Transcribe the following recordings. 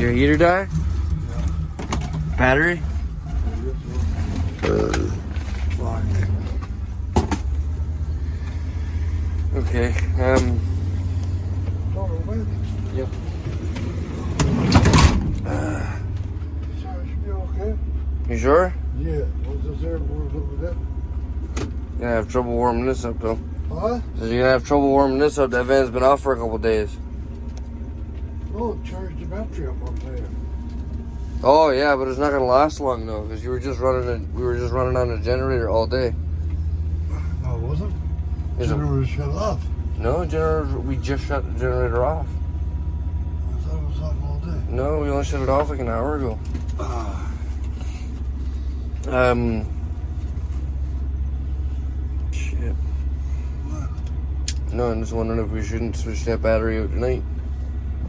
your heater die? Yeah. Battery? Fuck. Okay, Oh, wait. yep. So it should be okay. You sure? Yeah. What's this there? What's up with that? You're gonna have trouble warming this up though. Huh? Says you're gonna have trouble warming this up. That van's been off for a couple days. Oh, charge the battery up there. Oh yeah, but it's not gonna last long though, because we were just running on a generator all day. No, it wasn't. Is it? Generator was shut off. No, generator. We just shut the generator off. I thought it was off all day. No, we only shut it off like an hour ago. Shit. What? No, I'm just wondering if we shouldn't switch that battery out tonight.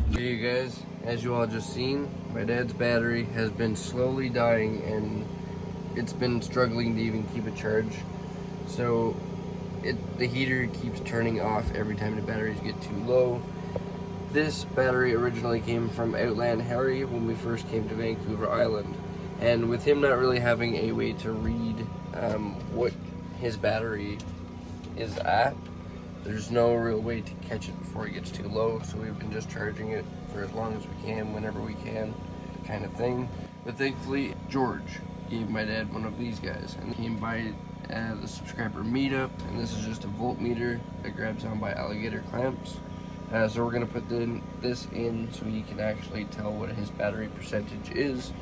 Okay, you guys, as you all just seen, my dad's battery has been slowly dying and it's been struggling to even keep a charge. So the heater keeps turning off every time the batteries get too low. This battery originally came from Outland Harry when we first came to Vancouver Island. And with him not really having a way to read what his battery is at, there's no real way to catch it before it gets too low, so we've been just charging it for as long as we can, whenever we can, kind of thing. But thankfully, George gave my dad one of these guys, and he came by the subscriber meetup, and this is just a voltmeter that grabs on by alligator clamps. So we're gonna put this in so he can actually tell what his battery percentage is.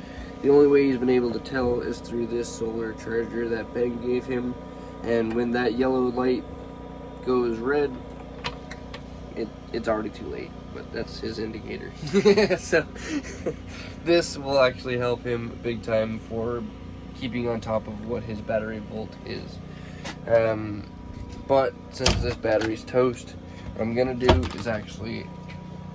The only way he's been able to tell is through this solar charger that Ben gave him, and when that yellow light goes red, it's already too late, but that's his indicator. So this will actually help him big time for keeping on top of what his battery volt is. But since this battery's toast, what I'm gonna do is actually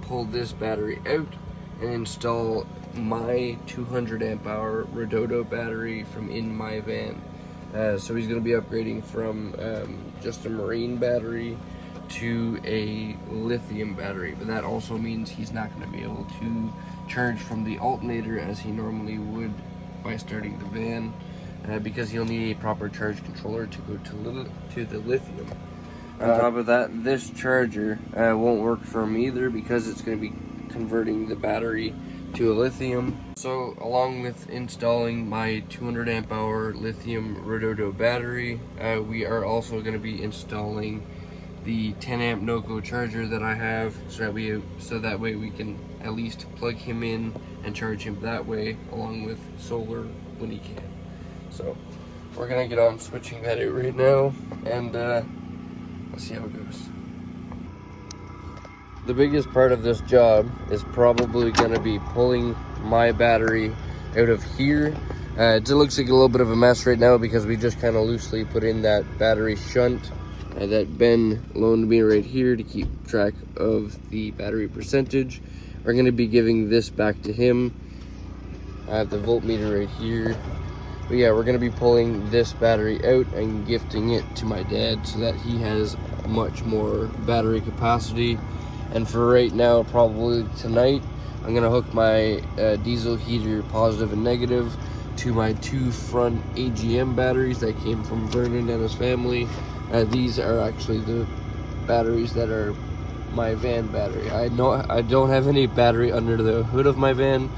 pull this battery out and install my 200 amp hour Redodo battery from in my van. So he's going to be upgrading from just a marine battery to a lithium battery, but that also means he's not going to be able to charge from the alternator as he normally would by starting the van, because he'll need a proper charge controller to go to the lithium. On top of that, this charger won't work for him either, because it's going to be converting the battery to a lithium. So along with installing my 200 amp hour lithium Redodo battery, we are also going to be installing the 10 amp NOCO charger that I have, so that way we can at least plug him in and charge him that way, along with solar when he can. So we're gonna get on switching that out right now, and let's see how it goes. The biggest part of this job is probably going to be pulling my battery out of here. It looks like a little bit of a mess right now because we just kind of loosely put in that battery shunt that Ben loaned me right here to keep track of the battery percentage. We're going to be giving this back to him. I have the voltmeter right here. But yeah, we're going to be pulling this battery out and gifting it to my dad so that he has much more battery capacity. And for right now, probably tonight, I'm gonna hook my diesel heater positive and negative to my two front AGM batteries that came from Vernon and his family. These are actually the batteries that are my van battery. I don't have any battery under the hood of my van.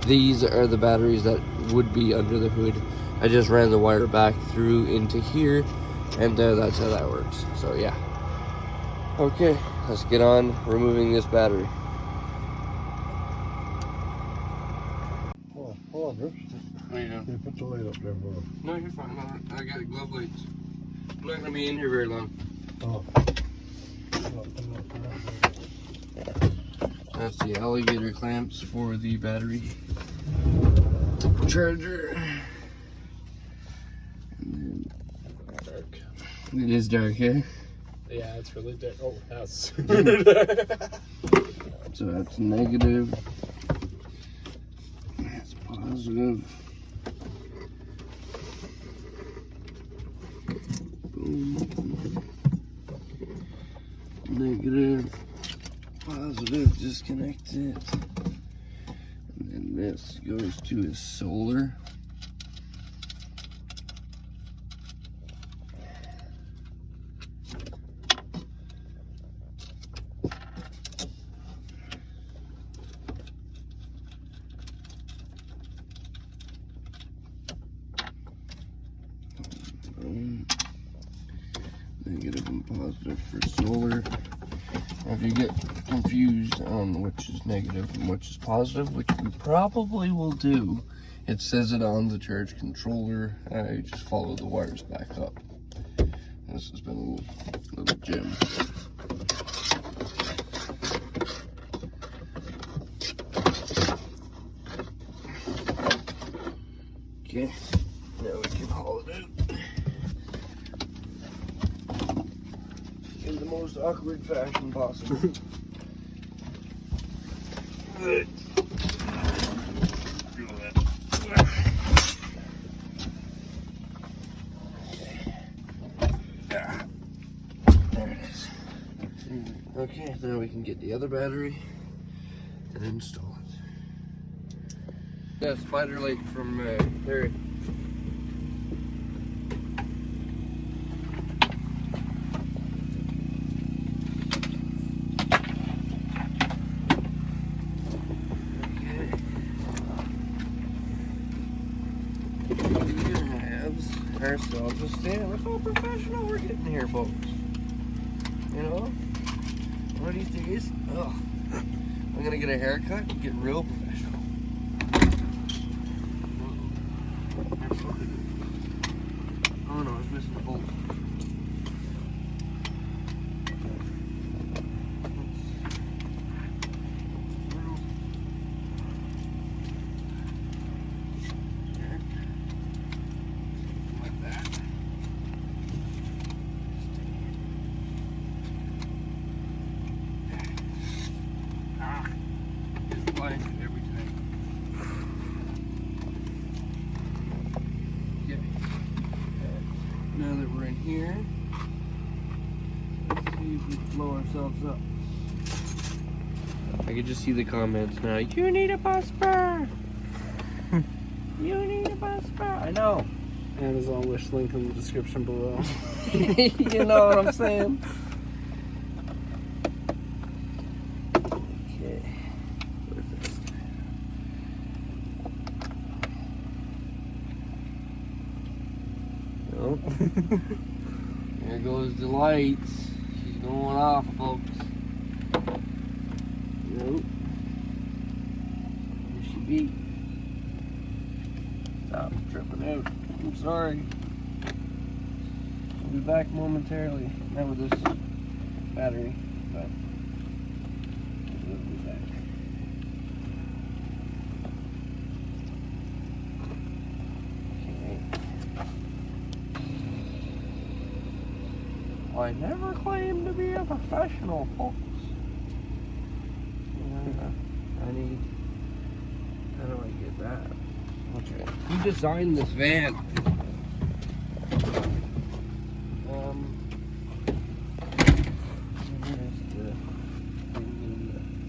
These are the batteries that would be under the hood. I just ran the wire back through into here, and that's how that works. So yeah. Okay, let's get on removing this battery. Hold on, Rich. How you doing? Yeah, put the light up there for him. No, you're fine. I got glove lights. I'm not gonna be in here very long. Oh. That's the alligator clamps for the battery charger. And then, Dark. it is dark, eh? Yeah, it's really dark. Oh, that's. So that's negative. That's positive. Boom. Negative. Positive. Disconnect it. And this goes to his solar. Negative and positive for solar. If you get confused on which is negative and which is positive, which we probably will do, it says it on the charge controller. You just follow the wires back up. This has been a little gem. Okay, now we can haul it out in the most awkward fashion possible. Good. There it is. Okay, now we can get the other battery and install it. Yeah, spider light from Harry. Ourselves a stand. Look how professional we're getting here, folks. You know, one of these days, I'm gonna get a haircut and get real professional. Oh no, I was missing the bolt. Every time. Okay. Now that we're in here, let's see if we can blow ourselves up. I can just see the comments now. You need a bus bar. You need a bus bar. I know. Amazon wish link in the description below. You know what I'm saying? There goes the lights. She's going off, folks. Nope. There she be. Stop tripping out. I'm sorry. I'll be back momentarily. Not with this battery, but we'll be back. I never claimed to be a professional, folks. I need... How do I get that? Okay. Who designed this van?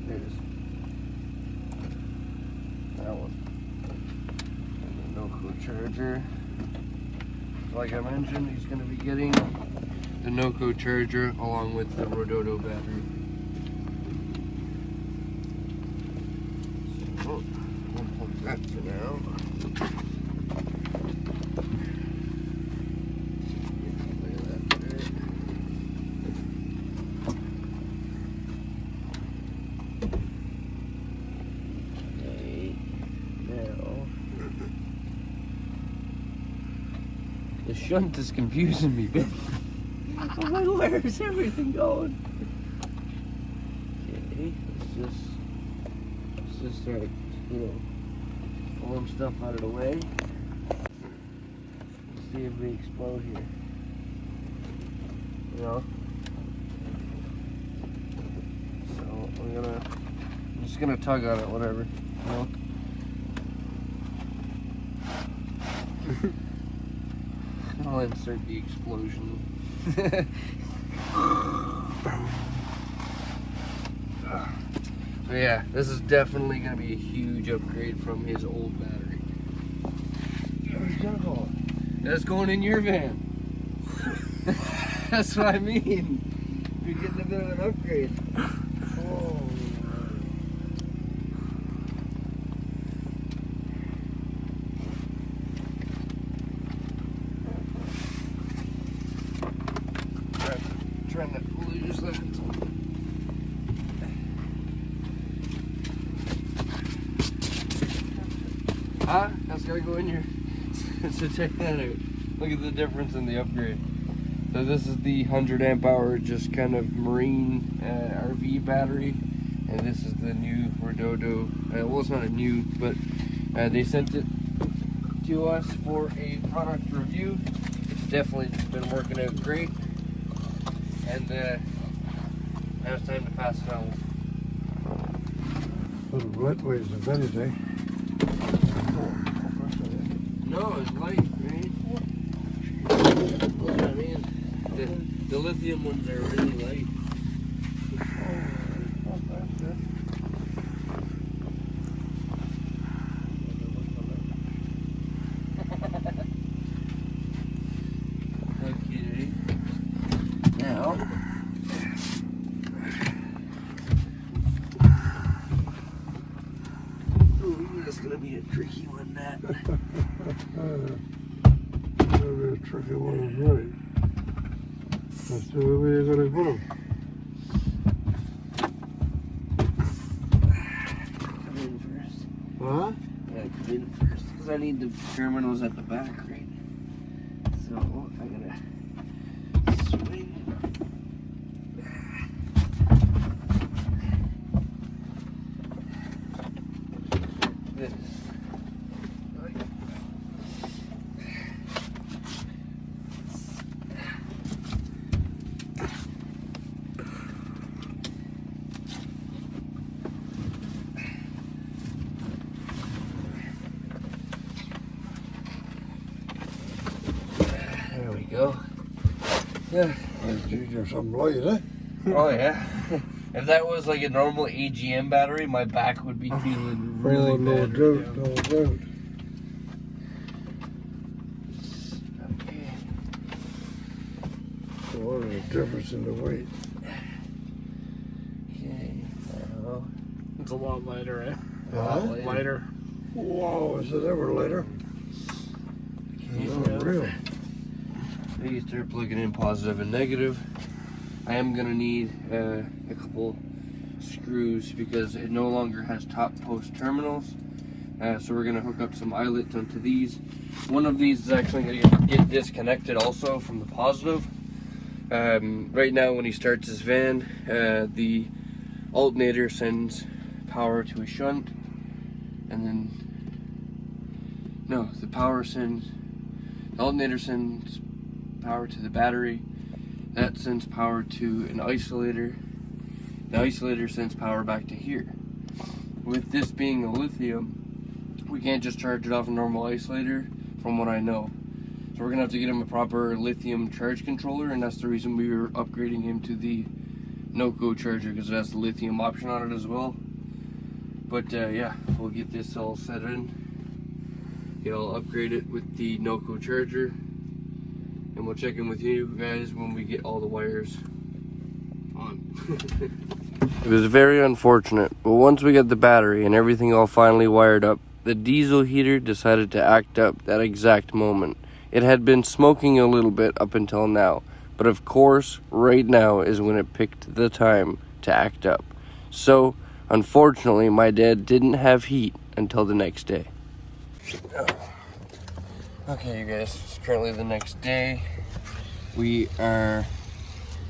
There it is. That one. And the NOCO charger. Like I mentioned, he's going to be getting the NOCO charger along with the Rododo battery. So, we'll plug that for now. Okay, now the shunt is confusing me, Ben. I'm like, where's everything going? Okay, let's just start, pulling stuff out of the way. Let's see if we explode here. So I'm just gonna tug on it, whatever, I'll insert the explosion. Yeah, this is definitely going to be a huge upgrade from his old battery. Where's that going? That's going in your van. That's what I mean. You're getting a bit of an upgrade. Oh, Trying to lose that. Huh? That's gotta go in your. So check that out. Look at the difference in the upgrade. So this is the 100 amp hour, just kind of marine RV battery, and this is the new Redodo. Well, it's not a new, but they sent it to us for a product review. It's definitely been working out great, and now it's time to pass it on. little lightweight if anything. No, it's light, right? That's what I mean. The lithium ones are really light. Okay. Now. Ooh, that's gonna be a tricky one, that. Maybe a tricky one is right. That's the way you're gonna put them. Come in first. Huh? Yeah, come in first. Because I need the terminals at the back, right? So I gotta swing. This. There we go. Yeah. There's some light, eh? Oh yeah. If that was like a normal AGM battery, my back would be feeling really No bad. doubt, no doubt. Okay. So what is the difference in the weight? Okay. Now. It's a lot lighter, eh? Huh? Lighter. Wow, is it ever lighter? Okay. Unreal. You start plugging in positive and negative. I am gonna need a couple screws because it no longer has top post terminals. So we're gonna hook up some eyelets onto these. One of these is actually gonna get disconnected also from the positive. Right now when he starts his van, the alternator sends power to a shunt, and then, no, the alternator sends power to the battery. That sends power to an isolator. The isolator sends power back to here. With this being a lithium, we can't just charge it off a normal isolator, from what I know. So we're gonna have to get him a proper lithium charge controller, and that's the reason we were upgrading him to the NOCO charger, because it has the lithium option on it as well. But yeah, we'll get this all set in. I'll upgrade it with the NOCO charger, and we'll check in with you guys when we get all the wires on. It was very unfortunate, but once we got the battery and everything all finally wired up, the diesel heater decided to act up that exact moment. It had been smoking a little bit up until now, but of course, right now is when it picked the time to act up. So, unfortunately, my dad didn't have heat until the next day. Okay, you guys, it's currently the next day. We are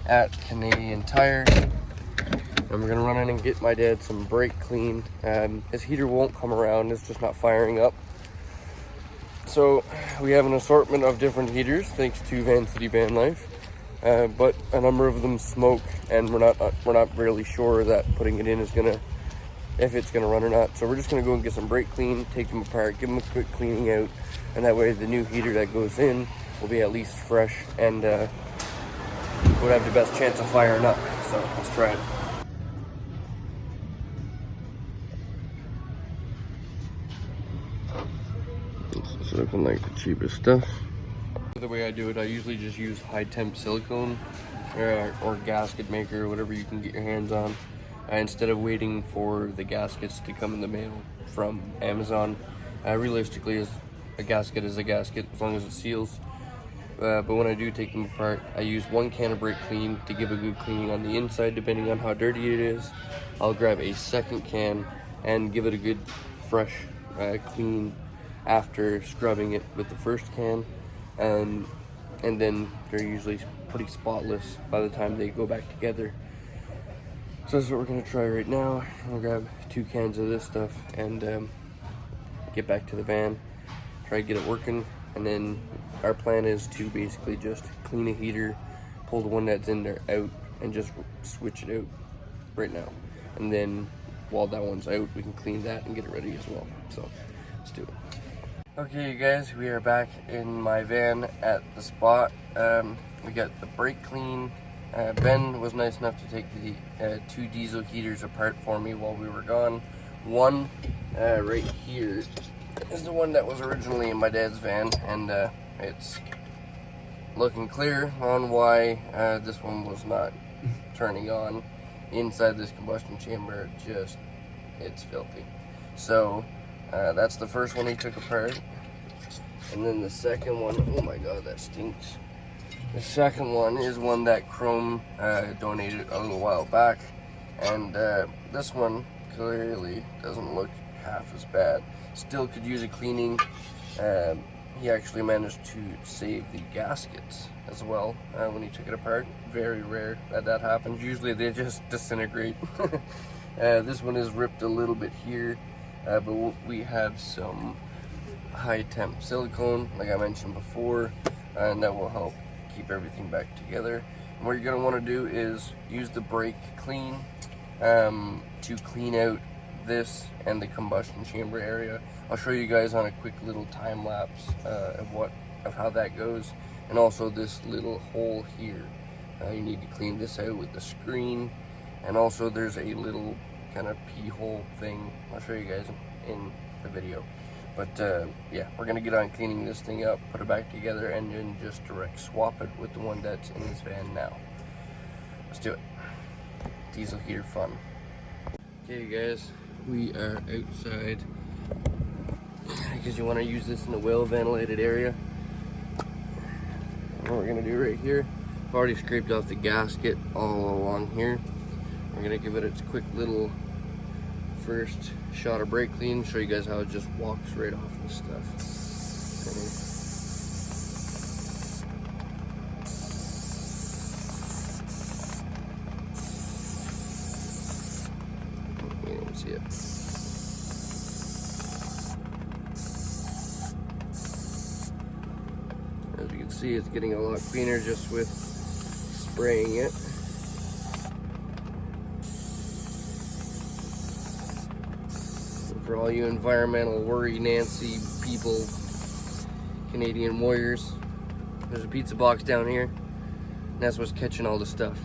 at Canadian Tire, and we're gonna run in and get my dad some brake clean. His heater won't come around, it's just not firing up. So we have an assortment of different heaters, thanks to Vanlife, but a number of them smoke, and we're not really sure that putting it in is if it's gonna run or not. So we're just gonna go and get some brake clean, take them apart, give them a quick cleaning out, and that way the new heater that goes in will be at least fresh and would have the best chance of firing up. So let's try it. looking like the cheapest stuff. The way I do it, I usually just use high temp silicone or gasket maker, whatever you can get your hands on, instead of waiting for the gaskets to come in the mail from Amazon. Realistically, a gasket is a gasket as long as it seals. But when I do take them apart, I use 1 can of brake clean to give a good cleaning on the inside, depending on how dirty it is. I'll grab a second can and give it a good fresh clean after scrubbing it with the first can, and then they're usually pretty spotless by the time they go back together. So that's what we're gonna try right now. I'll grab 2 cans of this stuff and get back to the van, try to get it working, and then our plan is to basically just clean a heater, pull the one that's in there out, and just switch it out right now. And then while that one's out, we can clean that and get it ready as well. So let's do it. Okay, you guys, we are back in my van at the spot. We got the brake clean. Ben was nice enough to take the 2 diesel heaters apart for me while we were gone. One right here is the one that was originally in my dad's van, and it's looking clear on why this one was not turning on. Inside this combustion chamber, it's filthy. So that's the first one he took apart. And then the second one, oh my god, that stinks. The second one is one that Chrome donated a little while back. And this one clearly doesn't look half as bad. Still could use a cleaning. He actually managed to save the gaskets as well when he took it apart. Very rare that happens. Usually they just disintegrate. This one is ripped a little bit here, but we have some high temp silicone, like I mentioned before, and that will help keep everything back together. And what you're going to want to do is use the brake clean to clean out this and the combustion chamber area. I'll show you guys on a quick little time lapse of how that goes, and also this little hole here. You need to clean this out with the screen, and also there's a little kind of pee hole thing. I'll show you guys in the video. But yeah, we're gonna get on cleaning this thing up, put it back together, and then just direct swap it with the one that's in this van now. Let's do it. Diesel heater fun. Okay, you guys, we are outside because you want to use this in a well-ventilated area. And what we're gonna do right here, I've already scraped off the gasket all along here. We're gonna give it its quick little first shot of brake clean, show you guys how it just walks right off the stuff. You don't see it. As you can see, it's getting a lot cleaner just with spraying it. For all you environmental worry Nancy people, Canadian warriors, there's a pizza box down here, and that's what's catching all the stuff.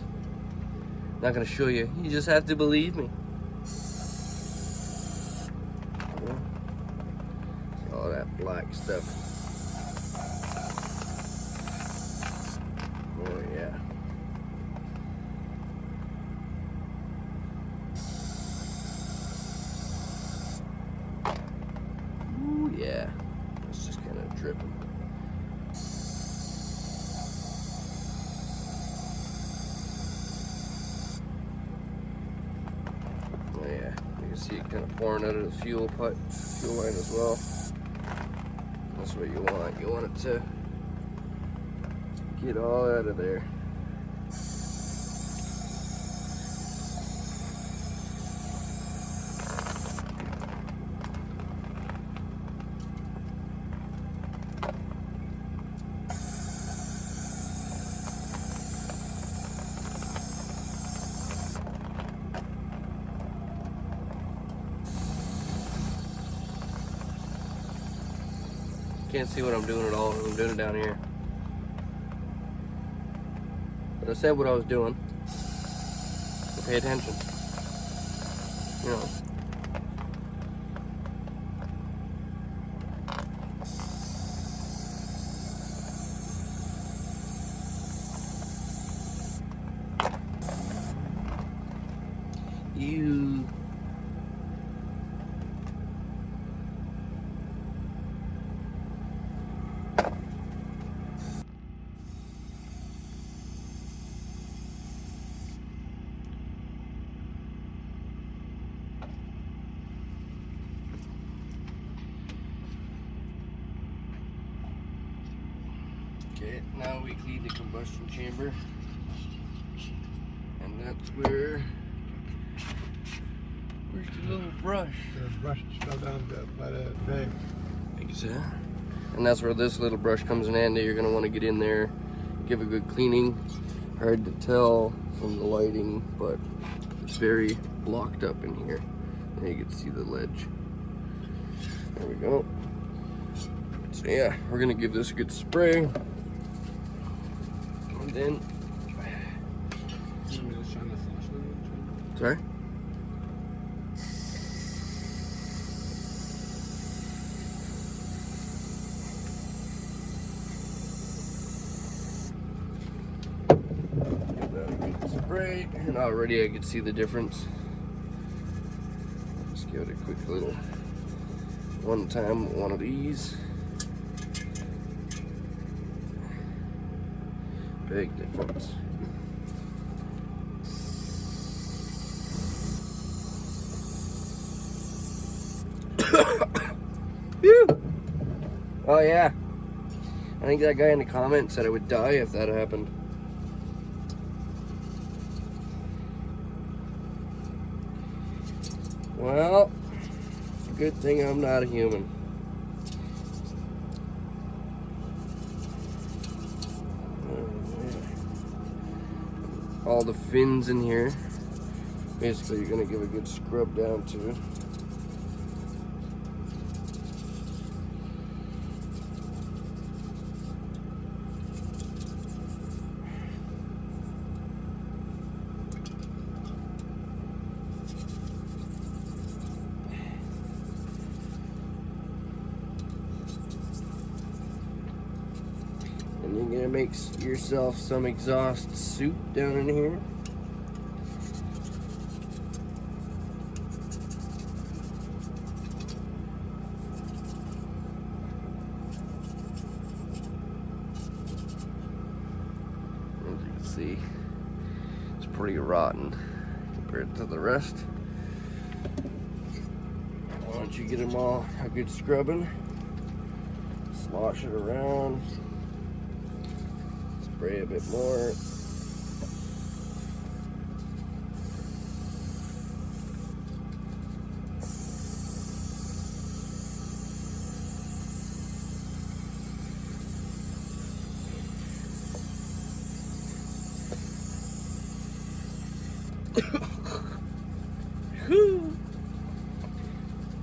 I'm not gonna show you, you just have to believe me. All that black stuff. Oh yeah. Yeah, it's just kind of dripping. Oh yeah, you can see it kind of pouring out of the fuel line as well. That's what you want. You want it to get all out of there. Can't see what I'm doing at all. I'm doing it down here. But I said what I was doing. So pay attention. You know. You. Okay, now we clean the combustion chamber. And that's where's the little brush? The brush fell down by that bag. Exactly. And that's where this little brush comes in handy. You're going to want to get in there, give a good cleaning. Hard to tell from the lighting, but it's very blocked up in here. And you can see the ledge. There we go. So yeah, we're going to give this a good spray. And then... Sorry? Give that a good spray, and already I can see the difference. Just give it a quick little one of these. Big difference. Phew. Oh yeah, I think that guy in the comments said I would die if that happened. Well, it's a good thing I'm not a human. All the fins in here. Basically, you're gonna give a good scrub down to it. And you're gonna make yourself some exhaust soup down in here. As you can see, it's pretty rotten compared to the rest. Once you get them all a good scrubbing, slosh it around. Spray a bit more.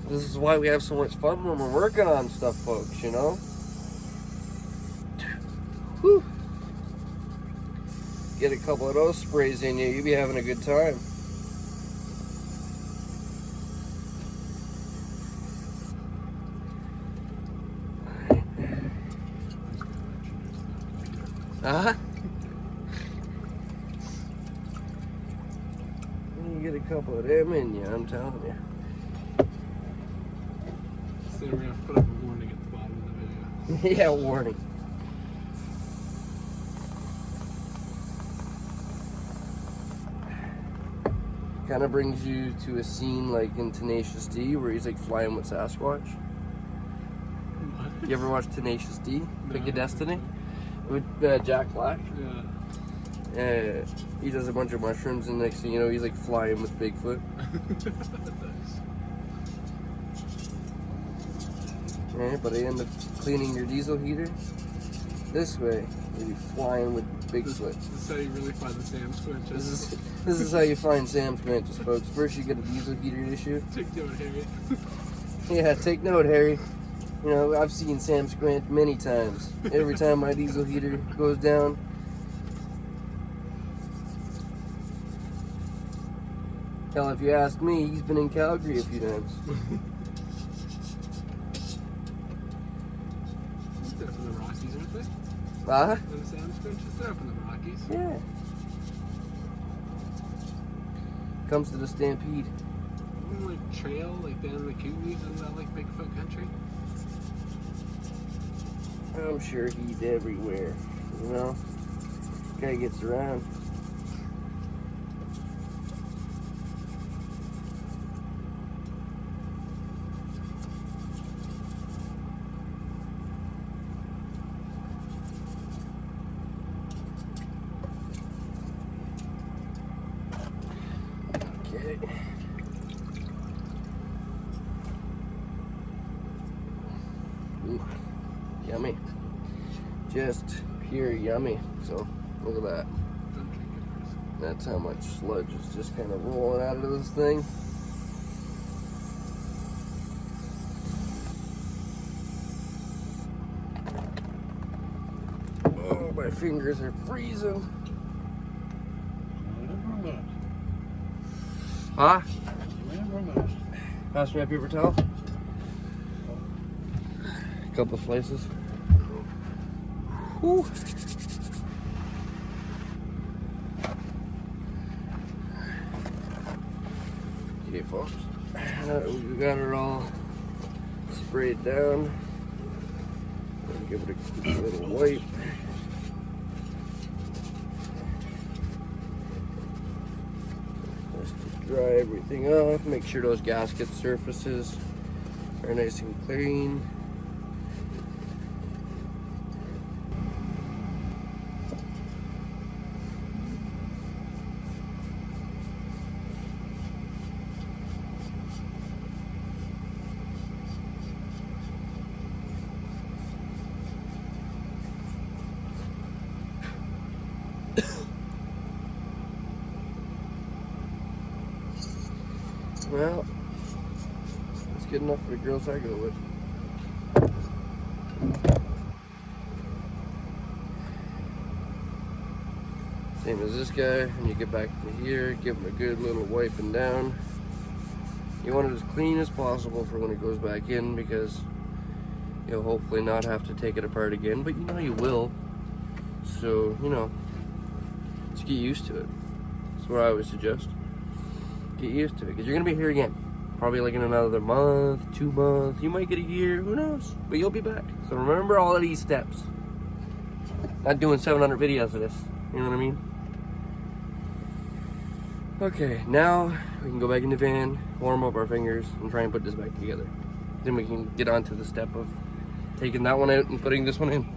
This is why we have so much fun when we're working on stuff, folks, you know? Whew. Get a couple of those sprays in you, you'll be having a good time. Uh-huh. You get a couple of them in you, I'm telling you. So we're gonna put up a warning at the bottom of the video. Yeah, warning. Kind of brings you to a scene like in Tenacious D where he's like flying with Sasquatch. What? You ever watch Tenacious D? Pick a Destiny? With Jack Black? Yeah. He does a bunch of mushrooms and next thing you know he's like flying with Bigfoot. Yeah, but I end up cleaning your diesel heater this way. You'll be flying with Bigfoot. This is how you really find the Sam squinches. This is how you find Sam squinches, folks. First you get a diesel heater issue. Take note, Harry. Yeah, take note, Harry. You know, I've seen Sam squint many times. Every time my diesel heater goes down. Hell, if you ask me, he's been in Calgary a few times. They're up in the Rockies, aren't they? Ah? The Sam squinches, they're up in the Rockies. Yeah. comes to the stampede. Like trail, like down the Kootenays, isn't that like Bigfoot country? I'm sure he's everywhere, you know? Guy gets around. Okay. Ooh, yummy. Just pure yummy. So, look at that. Don't drink it first. That's how much sludge is just kind of rolling out of this thing. Oh, my fingers are freezing. Huh? Pass me a paper towel. A couple slices. Whew. Okay, folks. We got it all sprayed down. Give it a quick little wipe. Just to dry everything off. Make sure those gasket surfaces are nice and clean. Well, that's good enough for the girls I go with. Same as this guy, when you get back to here, give him a good little wiping down. You want it as clean as possible for when it goes back in, because you'll hopefully not have to take it apart again, but you know you will. So, you know, just get used to it. That's what I always suggest. Get used to it, because you're going to be here again. Probably like in another month, 2 months, you might get a year, who knows? But you'll be back. So remember all of these steps. Not doing 700 videos of this, you know what I mean? Okay, now we can go back in the van, warm up our fingers, and try and put this back together. Then we can get on to the step of taking that one out and putting this one in.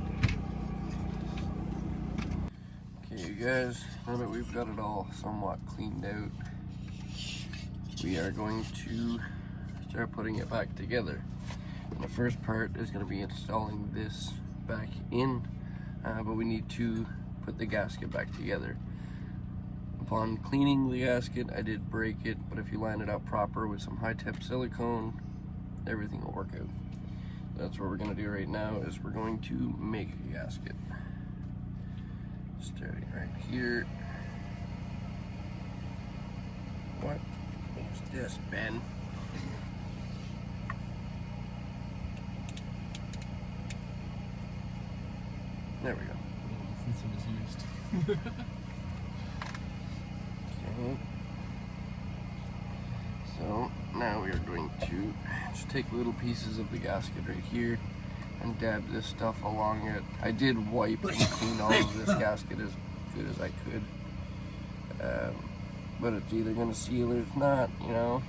Okay, you guys, now that we've got it all somewhat cleaned out, we are going to start putting it back together. And the first part is going to be installing this back in, but we need to put the gasket back together. Upon cleaning the gasket, I did break it, but if you line it up proper with some high-temp silicone, everything will work out. That's what we're going to do right now, is we're going to make a gasket. Starting right here. What? What's this, Ben? There we go. This one is used. Okay. So now we are going to just take little pieces of the gasket right here and dab this stuff along it. I did wipe and clean all of this gasket as good as I could. But it's either going to seal or it's not, you know.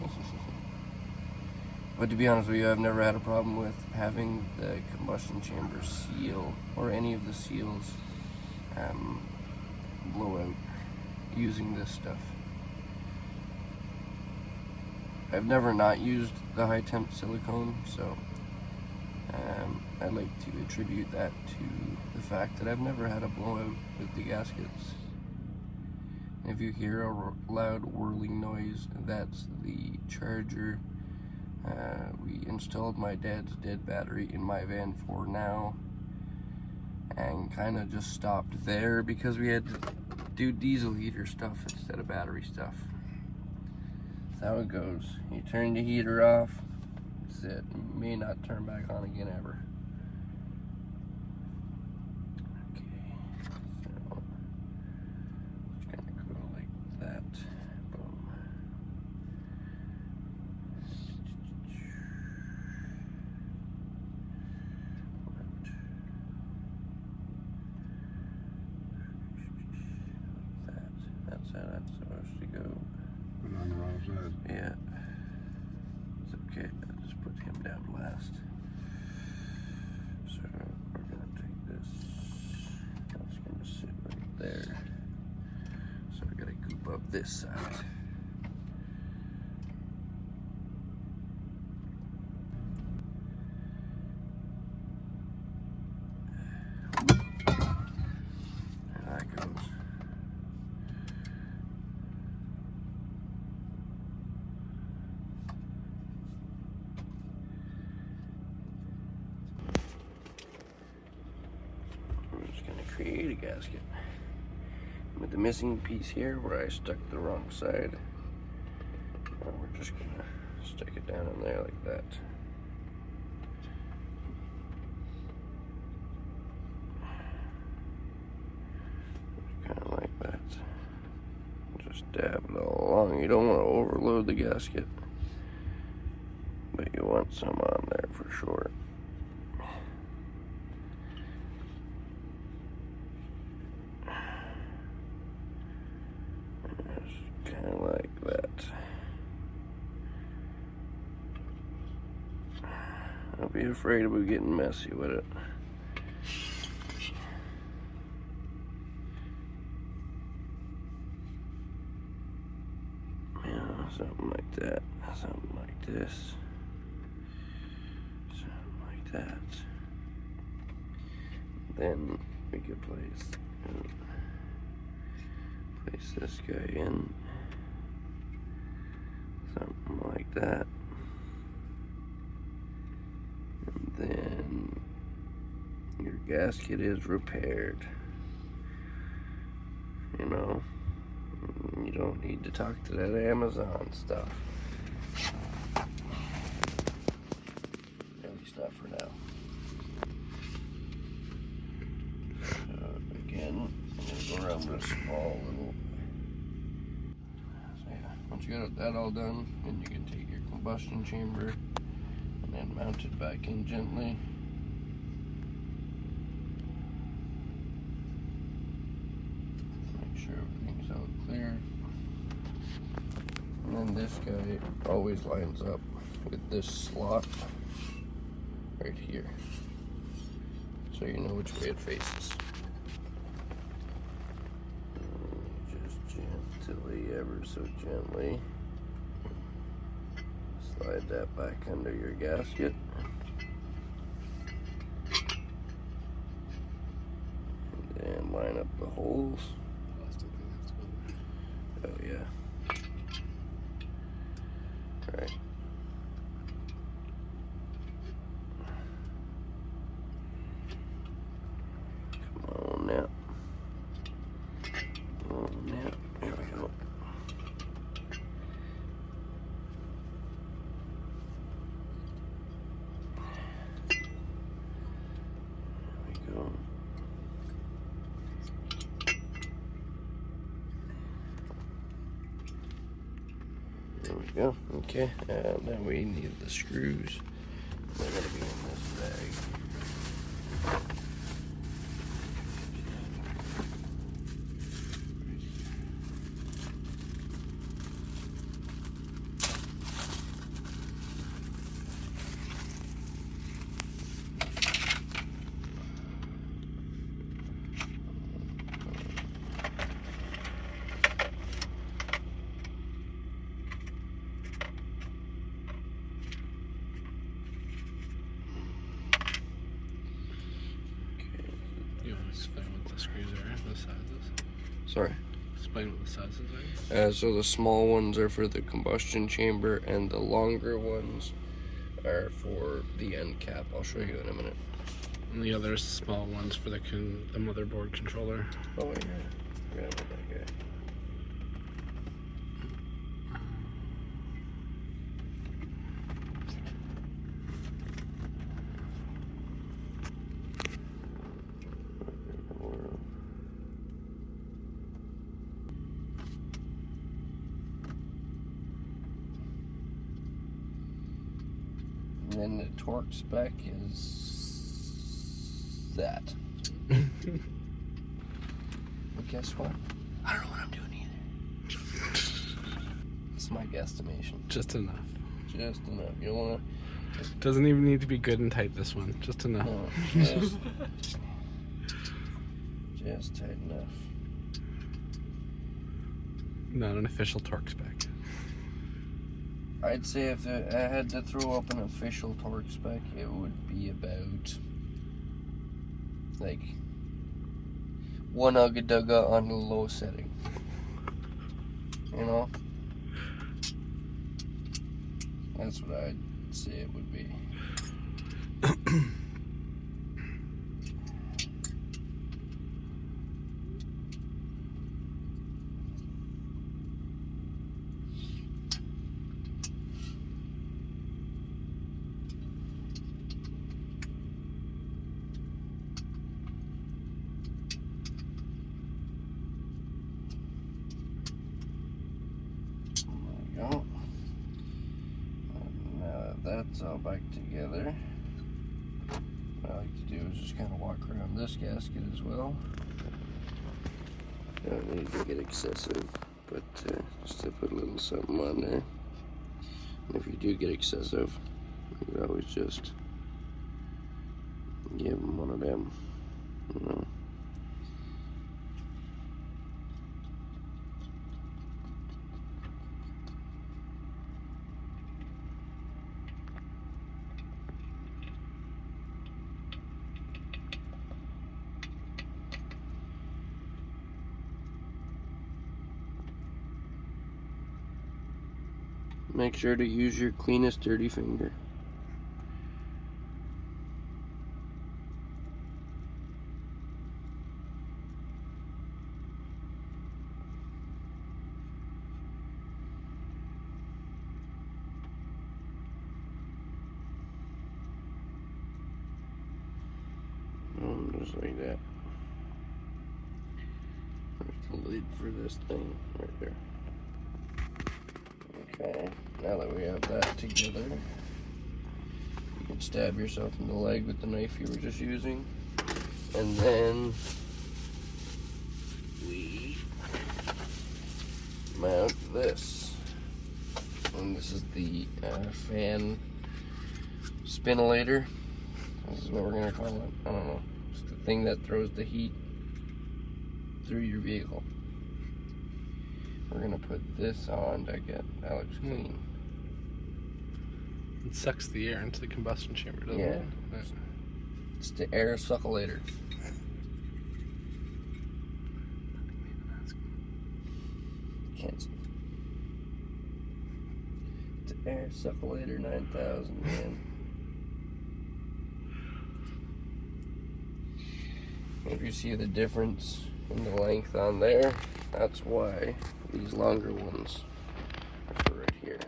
But to be honest with you, I've never had a problem with having the combustion chamber seal or any of the seals blow out using this stuff. I've never not used the high temp silicone, so I'd like to attribute that to the fact that I've never had a blowout with the gaskets. If you hear a loud whirling noise, that's the charger. We installed my dad's dead battery in my van for now, and kind of just stopped there because we had to do diesel heater stuff instead of battery stuff. That's how it goes. You turn the heater off, that's it. It may not turn back on again ever. Okay, so it's gonna go like that. Boom, how that's supposed to go. Put it on the wrong side. Yeah. It's okay. I'll just put him down last. So we're gonna take this. That's gonna sit right there. So we gotta goop up this side. There that goes. I'm just gonna create a gasket with the missing piece here where I stuck the wrong side. And we're just gonna stick it down in there like that. Kind of like that. Just dab it all along. You don't want to overload the gasket, but you want some on there for sure. Just kind of like that. Don't be afraid of getting messy with it. Something like that, something like this, something like that. Then we could place this guy in, something like that. And then your gasket is repaired, you know. You don't need to talk to that Amazon stuff. At least not for now. Again, I'm going to go around with a small little... So yeah, once you got that all done, then you can take your combustion chamber and then mount it back in gently. Make sure everything's all clear. And then this guy always lines up with this slot right here, so you know which way it faces. Just gently, ever so gently, slide that back under your gasket. And then line up the holes. Oh yeah. Right. Come on now. Come on now. There we go. There we go. There we go. Okay, and then we need the screws. They're gonna be in this bag. Explain what the screws are, the sizes. Sorry. Explain what the sizes are. So the small ones are for the combustion chamber, and the longer ones are for the end cap. I'll show you in a minute. And the other small ones for the motherboard controller. Oh yeah, forgot about that guy. And then the torque spec is that. But guess what? I don't know what I'm doing either. guesstimation. Just enough. Just enough. You don't want to. Doesn't even need to be good and tight, this one. Just enough. No, just tight enough. Not an official torque spec. I'd say if I had to throw up an official torque spec, it would be about like 1 ugga-dugga on the low setting. You know? That's what I'd say it would be. There we go. And now that that's all back together, what I like to do is just kind of walk around this gasket as well. Don't need to get excessive, but just to put a little something on there. And if you do get excessive, you could always just give them one of them, you know. Make sure to use your cleanest dirty finger. Just like that. There's the lid for this thing right there. Okay, now that we have that together, you can stab yourself in the leg with the knife you were just using. And then we mount this. And this is the fan spinolator. This is what we're going to call it. I don't know. It's the thing that throws the heat through your vehicle. We're gonna put this on to get Alex clean. It sucks the air into the combustion chamber, doesn't it? Yeah. It's the air succulator. Cancel. It's the air succulator 9000, man. If you see the difference in the length on there, that's why these longer ones are for right here.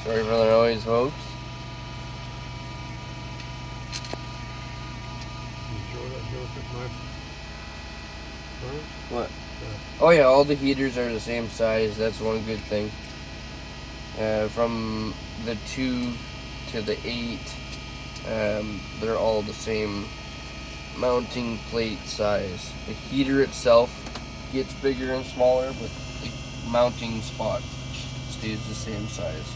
Sorry for the noise, folks. What? Oh yeah, all the heaters are the same size. That's one good thing. From the 2 to the 8, they're all the same mounting plate size. The heater itself gets bigger and smaller, but the mounting spot stays the same size.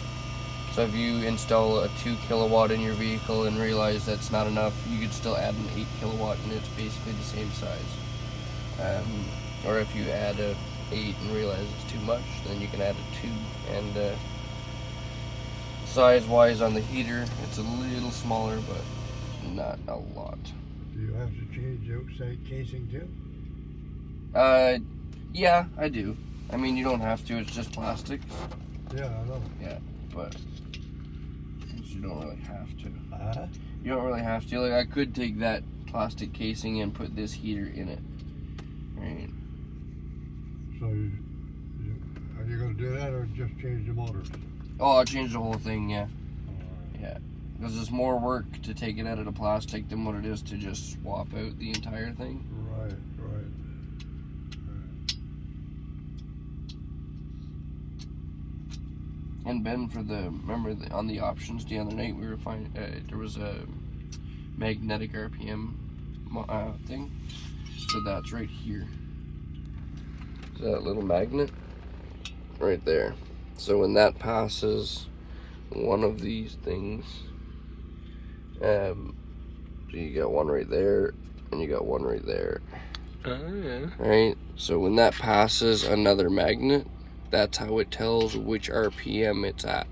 So if you install a 2 kilowatt in your vehicle and realize that's not enough, you could still add an 8 kilowatt and it's basically the same size. Or if you add a 8 and realize it's too much, then you can add a 2. And size-wise on the heater, it's a little smaller, but not a lot. Do you have to change the outside casing too? Yeah, I do. I mean, you don't have to. It's just plastic. Yeah, I know. Yeah, but you don't really have to. Uh-huh. You don't really have to. Like, I could take that plastic casing and put this heater in it. Right. So, are you going to do that or just change the motors? Oh, I'll change the whole thing, yeah. Yeah. Because it's more work to take it out of the plastic than what it is to just swap out the entire thing. Right, right. And Ben, for remember on the options the other night, we were finding there was a magnetic RPM thing. So that's right here. So that little magnet right there. So when that passes one of these things, so you got one right there, and you got one right there. Yeah. Right? So when that passes another magnet, that's how it tells which RPM it's at.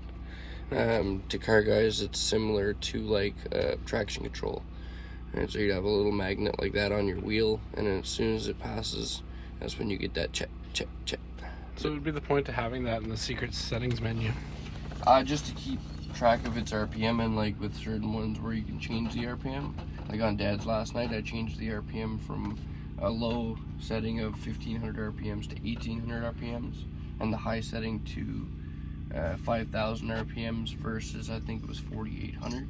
To car guys, it's similar to like traction control. Right? So you'd have a little magnet like that on your wheel, and then as soon as it passes, that's when you get that check, check, check. So it would be the point of having that in the secret settings menu. Just to keep track of its RPM, and like with certain ones where you can change the RPM. Like on Dad's last night, I changed the RPM from a low setting of 1500 RPMs to 1800 RPMs, and the high setting to 5000 RPMs versus I think it was 4800.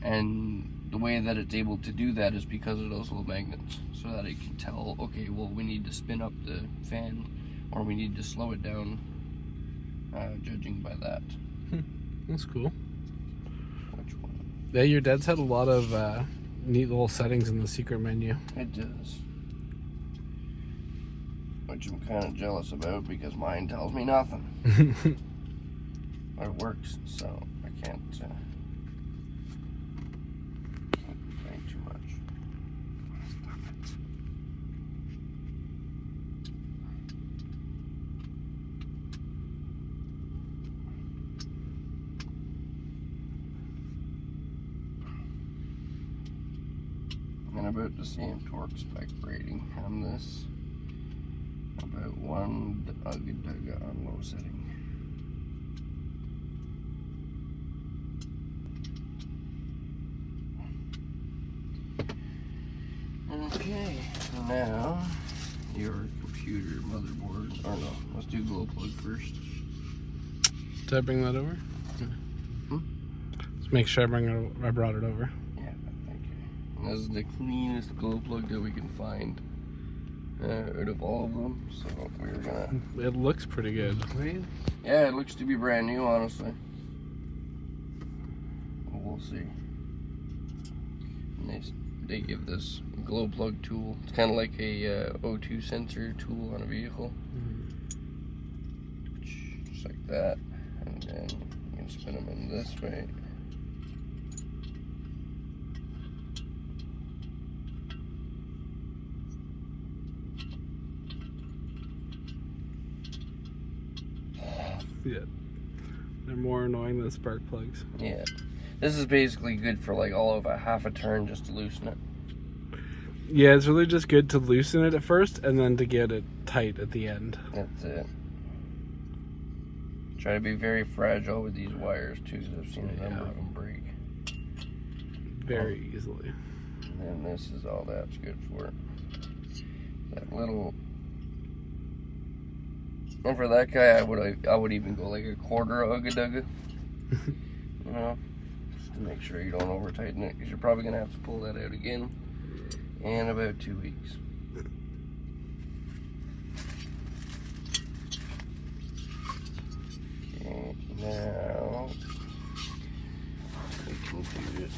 And the way that it's able to do that is because of those little magnets, so that it can tell, okay, well, we need to spin up the fan or we need to slow it down, judging by that. That's cool. Which one? Yeah, your dad's had a lot of neat little settings in the secret menu. It does. Which I'm kind of jealous about because mine tells me nothing. But it works, so I can't complain too much. Stop it. And about the same torque spec rating on this. About 1 UGG on low setting. Okay, now your computer motherboard, or no, let's do glow plug first. Did I bring that over? Let's make sure I brought it over. Yeah, thank you. And this is the cleanest glow plug that we can find out of all of them, so we're gonna... It looks pretty good, right? Yeah, it looks to be brand new, honestly. We'll see. And they give this glow plug tool. It's kind of like a O2 sensor tool on a vehicle. Just like that. And then you can spin them in this way. Yeah. They're more annoying than spark plugs. Yeah. This is basically good for like all of a half a turn just to loosen it. Yeah, it's really just good to loosen it at first and then to get it tight at the end. That's it. Try to be very fragile with these wires too, because I've seen a number of them break. Very easily. And this is all that's good for. That little... And for that guy, I would even go like a quarter UGG. You know, just to make sure you don't over tighten it, because you're probably gonna have to pull that out again in about 2 weeks. Okay, now we can do it.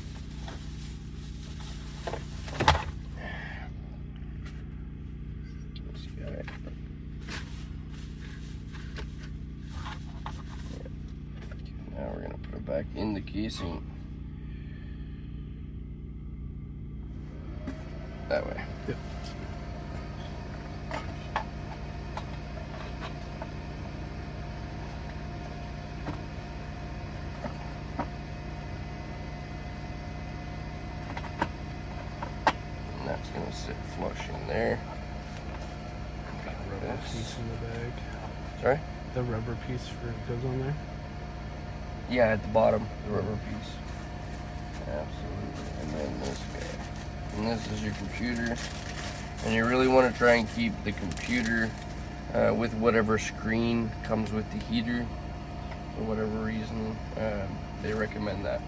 This guy. Now we're gonna put it back in the casing. That way. Yep. And that's gonna sit flush in there. Rubber piece in the bag. Sorry? The rubber piece goes on there? Yeah, at the bottom, the rubber piece. Absolutely. And then this guy. And this is your computer. And you really want to try and keep the computer with whatever screen comes with the heater. For whatever reason, they recommend that.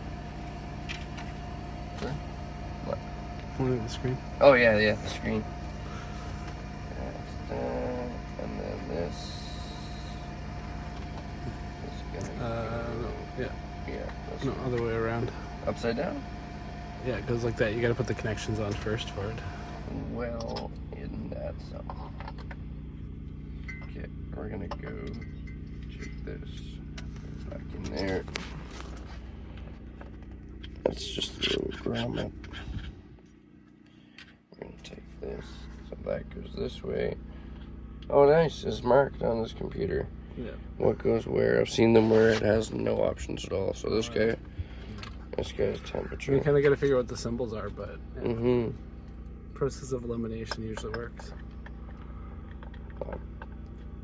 Sorry? What? Pointing at the screen. Oh yeah, the screen. That's that. And then this is gonna No, other way around. Upside down? Yeah, it goes like that. You gotta put the connections on first for it. Well, isn't that something? Okay, we're gonna go check this. Back in there. That's just a little grommet. We're gonna take this. So that goes this way. Oh, nice. It's marked on this computer. Yeah. What goes where? I've seen them where it has no options at all. So this guy's temperature. You kind of got to figure out what the symbols are, but Mm-hmm. process of elimination usually works.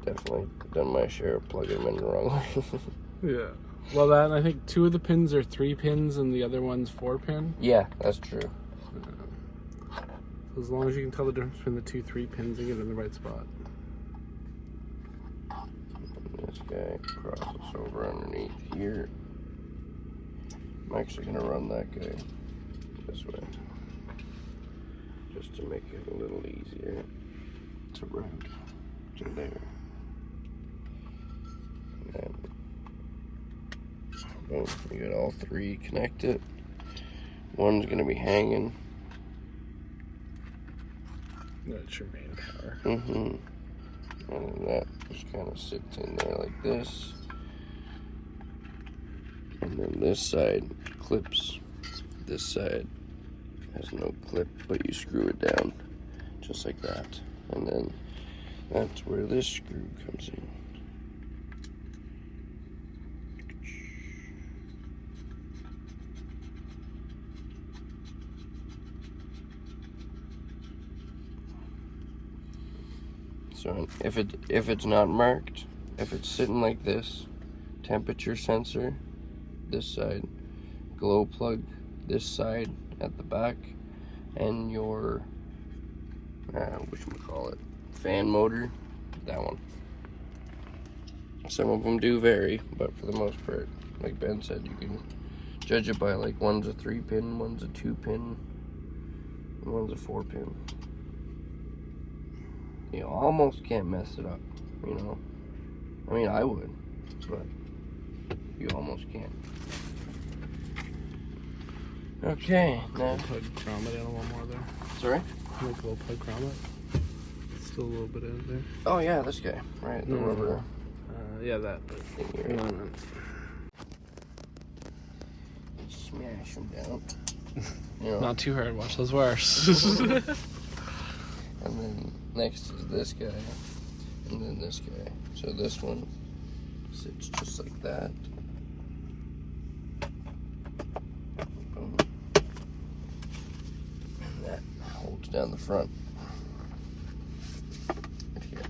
Definitely done my share of plugging them in the wrong way. Yeah. Well, that, and I think 2 of the pins are 3 pins and the other one's 4 pin. Yeah, that's true. So as long as you can tell the difference between the 2 3 pins and get it in the right spot. This guy crosses over underneath here. I'm actually going to run that guy this way, just to make it a little easier to route to there. And then, boom, you got all 3 connected. One's going to be hanging. That's your main power. Mm-hmm. And then that just kind of sits in there like this. And then this side clips. This side has no clip, but you screw it down just like that. And then that's where this screw comes in. So if it's not marked, if it's sitting like this, temperature sensor this side, glow plug this side at the back, and your whatchamacallit, fan motor, that one. Some of them do vary, but for the most part, like Ben said, you can judge it by like one's a 3 pin, one's a 2 pin, and one's a 4 pin. You almost can't mess it up, you know. I mean, I would, but you almost can't. Okay, now. Plug grommet in a little more there. Sorry? Make a little plug grommet. Still a little bit in there. Oh yeah, this guy, right? The rubber. Yeah, that. Thing here. Smash him down. You know. Not too hard. Watch those wires. And then next is this guy, and then this guy. So this one sits just like that. Boom. And that holds down the front. Right here.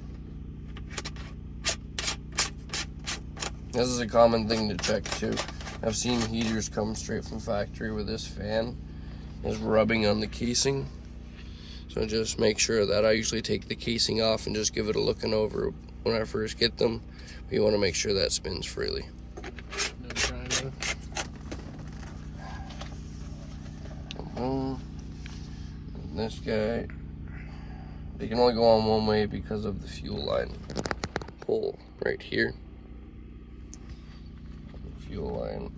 This is a common thing to check too. I've seen heaters come straight from factory where this fan is rubbing on the casing. So just make sure that I usually take the casing off and just give it a looking over when I first get them. But you want to make sure that spins freely. No trying And this guy, they can only go on one way because of the fuel line hole right here. The fuel line.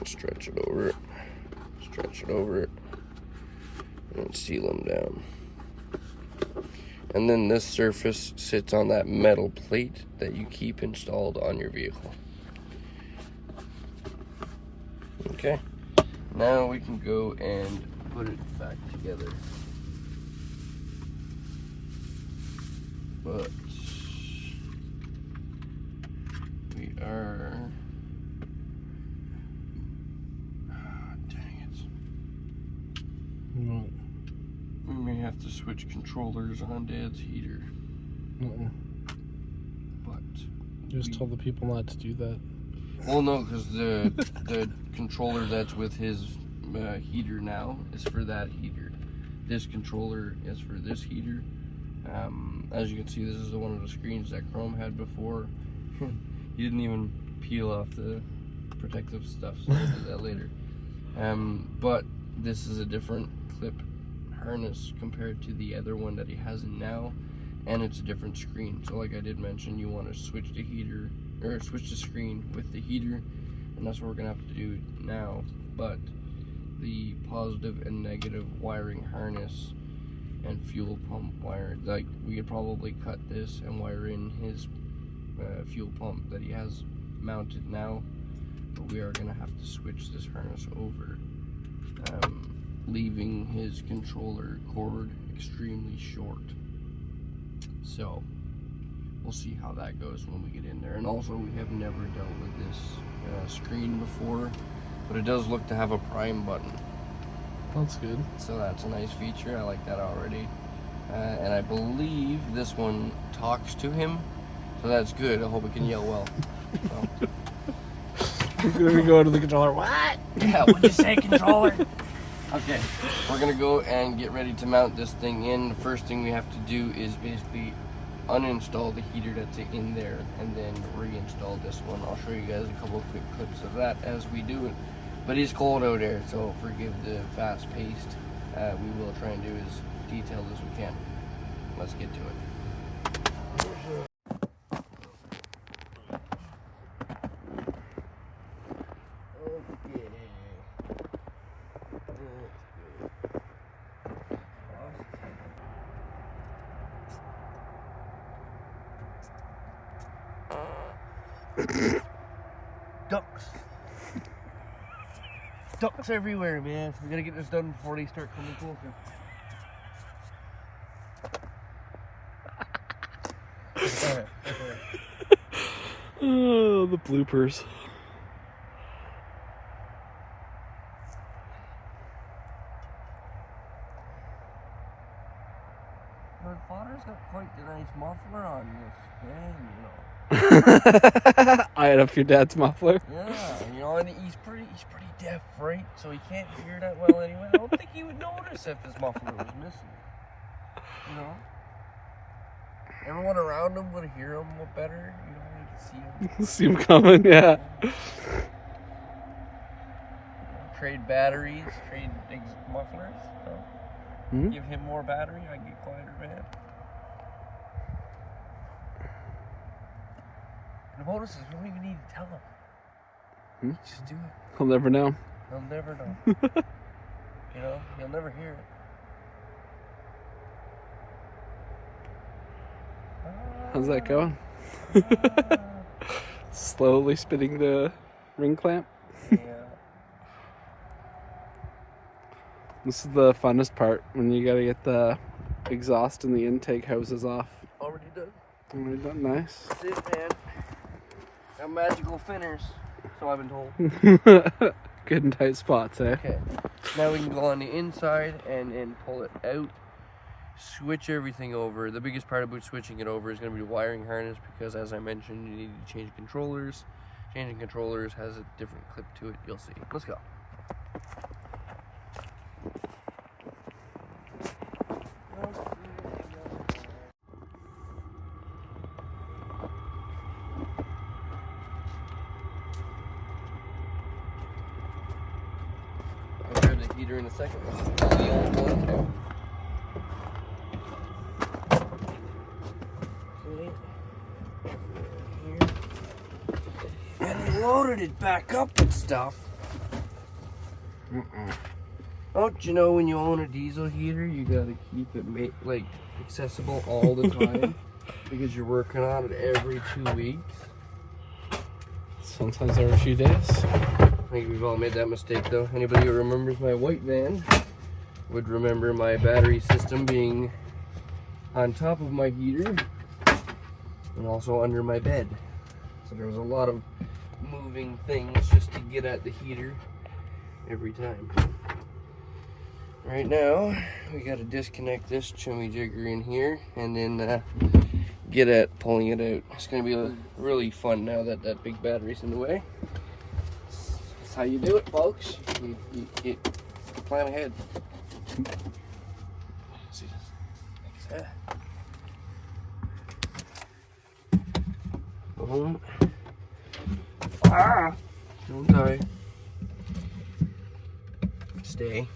Stretch it over it. Stretch it over it. And seal them down. And then this surface sits on that metal plate that you keep installed on your vehicle. Okay, now we can go and put it back together. But we are, dang it. No. We may have to switch controllers on Dad's heater. But Just tell the people not to do that. well, no, because the controller that's with his heater now is for that heater. This controller is for this heater. As you can see, this is one of the screens that Chrome had before. He didn't even peel off the protective stuff, so I did that later. But this is a different clip harness compared to the other one that he has in now, and it's a different screen. So like I did mention, you want to switch the heater or switch the screen with the heater and that's what we're gonna have to do now. But the positive and negative wiring harness and fuel pump wire, like we could probably cut this and wire in his fuel pump that he has mounted now, but we are gonna have to switch this harness over, leaving his controller cord extremely short. So we'll see how that goes when we get in there. And also, we have never dealt with this screen before, but it does look to have a prime button. That's good. So that's a nice feature. I like that already. And I believe this one talks to him, so that's good. I hope it can yell well. So. Then we go to the controller. What? Yeah, what'd you say, controller? Okay, we're gonna go and get ready to mount this thing in. The first thing we have to do is basically uninstall the heater that's in there and then reinstall this one. I'll show you guys a couple of quick clips of that as we do it. But it's cold out there, so forgive the fast paced. We will try and do as detailed as we can. Let's get to it. Ducks everywhere, man. We gotta get this done before they start coming closer. Oh, the bloopers. My father's got quite the nice muffler on this thing, you know. I had up your dad's muffler. Yeah, you know, and he's pretty deaf, right? So he can't hear that well anyway. I don't think he would notice if his muffler was missing. You know? Everyone around him would hear him better, you know, you can see him. See him coming, yeah. Trade batteries, trade mufflers, so give him more battery, I get quieter, man. And the bonus is we don't even need to tell him. Just do it. He'll never know. He'll never know. You know, he'll never hear it. How's that going? Slowly spinning the ring clamp. Yeah. This is the funnest part, when you gotta get the exhaust and the intake hoses off. Already done. Already done, nice. That's it, man. Got magical finners, so I've been told. Good and tight spots, eh? Okay. Now we can go on the inside and pull it out. Switch everything over. The biggest part about switching it over is going to be the wiring harness, because as I mentioned, you need to change controllers. Changing controllers has a different clip to it. You'll see. Let's go. I'll grab the heater in a second. The old one too. And loaded it back up with stuff. Don't you know, when you own a diesel heater, you gotta keep it accessible all the time because you're working on it every 2 weeks. Sometimes every few days. I think we've all made that mistake though. Anybody who remembers my white van would remember my battery system being on top of my heater and also under my bed. So there was a lot of moving things just to get at the heater every time. Right now, we got to disconnect this chummy jigger in here and then get at pulling it out. It's going to be really fun now that that big battery's in the way. That's how you do it, folks. You plan ahead. See this? Boom. Ah! Don't die. Stay.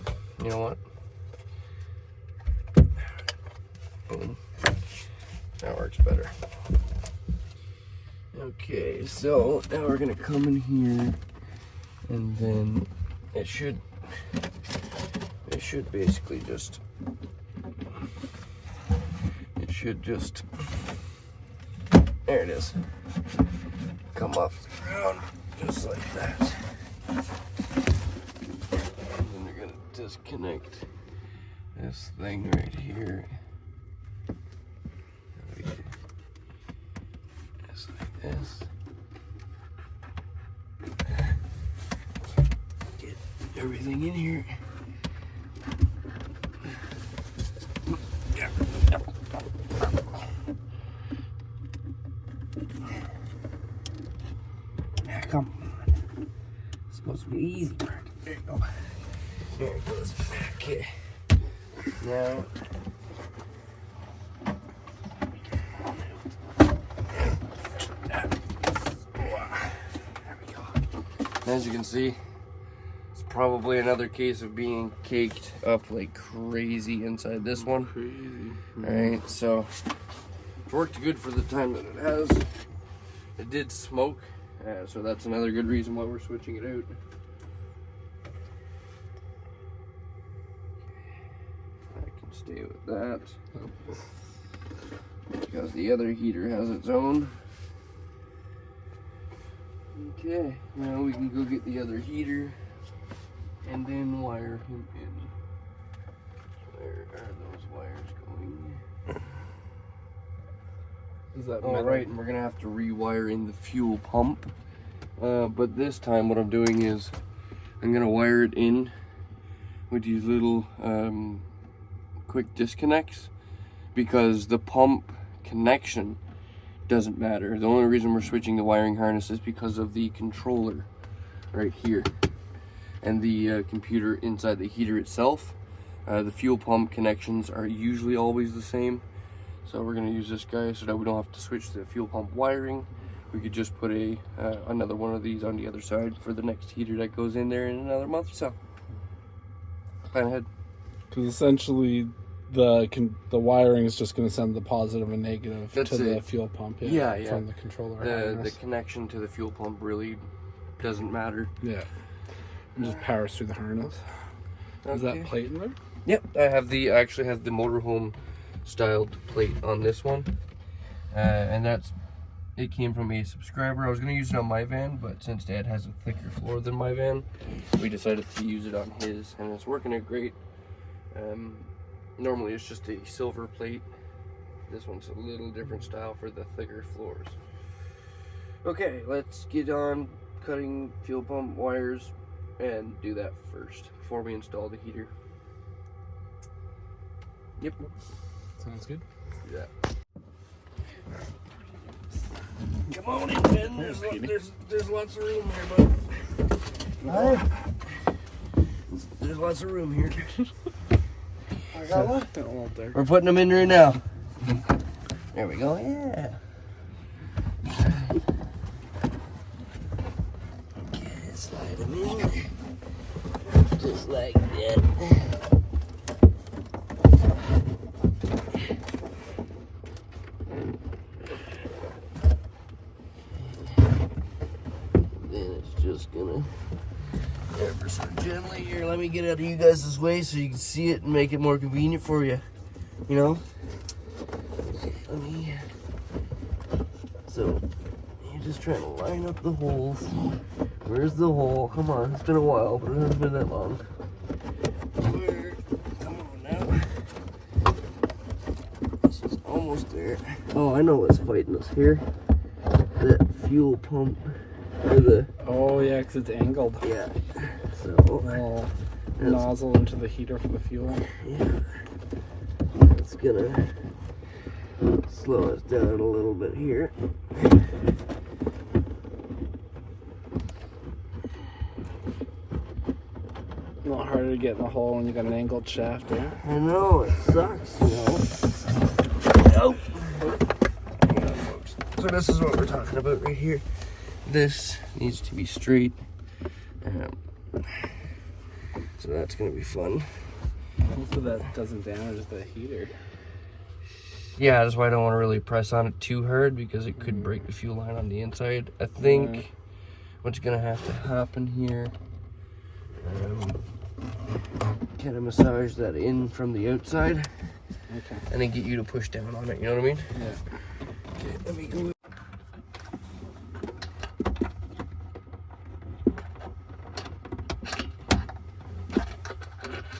You know what? Boom. That works better. Okay, so now we're gonna come in here And then it should basically just, there it is, come off the ground just like that. And then you're gonna disconnect this thing right here. Just like this. Get everything in here. Yeah, come on. It's supposed to be the easy part. There you go. There it goes. Okay. Now, as you can see, it's probably another case of being caked up like crazy inside this one. Alright, so it's worked good for the time that it has. It did smoke, so that's another good reason why we're switching it out. I can stay with that because the other heater has its own. Okay, now we can go get the other heater and then wire him in. Where are those wires going? Is that all right? And we're gonna have to rewire in the fuel pump. But this time what I'm doing is I'm gonna wire it in with these little quick disconnects, because the pump connection doesn't matter. The only reason we're switching the wiring harness is because of the controller right here and the computer inside the heater itself. The fuel pump connections are usually always the same, so we're going to use this guy so that we don't have to switch the fuel pump wiring. We could just put another one of these on the other side for the next heater that goes in there in another month or so. Plan ahead. Because essentially the wiring is just going to send the positive and negative to the fuel pump. Yeah. From the controller. The connection to the fuel pump really doesn't matter. Yeah. And just powers through the harness. Okay. Is that plate in there? Yep. I actually have the motorhome styled plate on this one. And it came from a subscriber. I was going to use it on my van, but since Dad has a thicker floor than my van, we decided to use it on his, and it's working out great. Normally it's just a silver plate. This one's a little different style for the thicker floors. Okay, let's get on cutting fuel pump wires and do that first before we install the heater. Yep. Sounds good. Let's do that. Come on in, Ben. There's lots of room here, bud. Hi. There's lots of room here. I got one. We're putting them in right now. There we go. Yeah. Okay, slide them in. Just like that. Then it's just gonna ever so gently here. Let me get out of you guys' way so you can see it and make it more convenient for you. You know? So you're just trying to line up the holes. Where's the hole? Come on, it's been a while, but it hasn't been that long. Come on now. This is almost there. Oh, I know what's fighting us here. That fuel pump. Oh yeah, because it's angled. Yeah. So nozzle into the heater for the fuel. Yeah. It's gonna slow us down a little bit here. A lot harder to get in the hole when you got an angled shaft, eh? I know, it sucks, you know. Oh. Hang on, folks. So this is what we're talking about right here. This needs to be straight. So that's gonna be fun. So that doesn't damage the heater. Yeah, that's why I don't want to really press on it too hard, because it could break the fuel line on the inside. I think what's gonna have to happen here, kind of massage that in from the outside, Okay. and then get you to push down on it, you know what I mean? Yeah. Okay, let me go.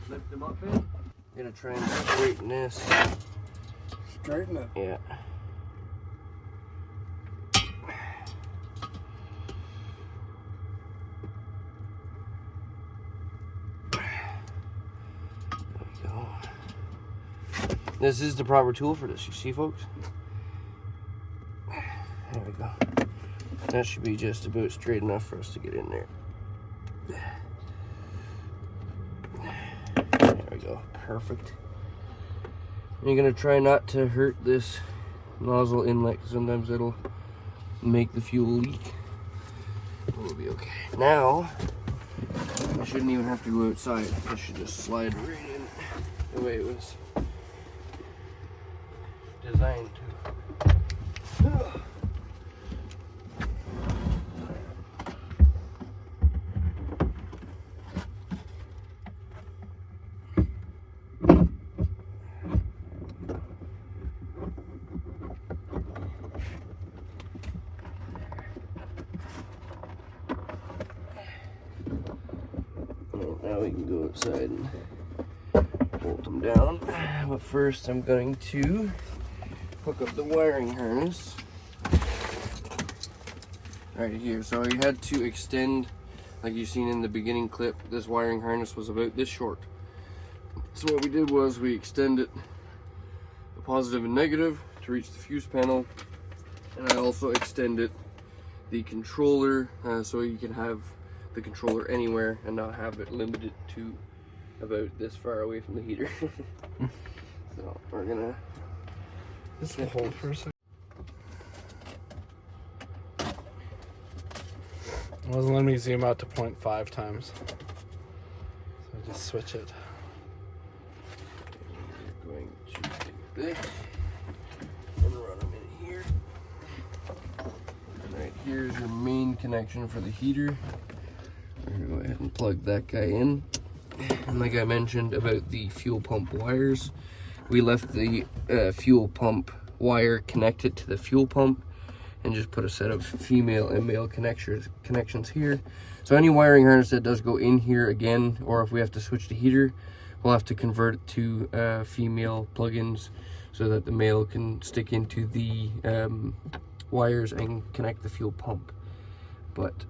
Lift them up in. I'm gonna try and straighten this. Straighten it. Yeah. This is the proper tool for this, you see, folks? There we go. That should be just about straight enough for us to get in there. There we go, perfect. You're gonna try not to hurt this nozzle inlet, because sometimes it'll make the fuel leak. We'll be okay. Now, I shouldn't even have to go outside. I should just slide right in the way it was designed to. Now we can go outside and bolt them down. But first I'm going to hook up the wiring harness right here. So you had to extend, like you've seen in the beginning clip, this wiring harness was about this short. So what we did was we extended the positive and negative to reach the fuse panel, and I also extended the controller so you can have the controller anywhere and not have it limited to about this far away from the heater. So we're gonna This will hold for a second. It wasn't letting me zoom out to 0.5 times. So I just switch it. We're going to take this and run them in here. And right here's your main connection for the heater. We're gonna go ahead and plug that guy in. And like I mentioned about the fuel pump wires, we left the fuel pump wire connected to the fuel pump and just put a set of female and male connections here. So any wiring harness that does go in here again, or if we have to switch the heater, we'll have to convert it to female plugins so that the male can stick into the wires and connect the fuel pump. But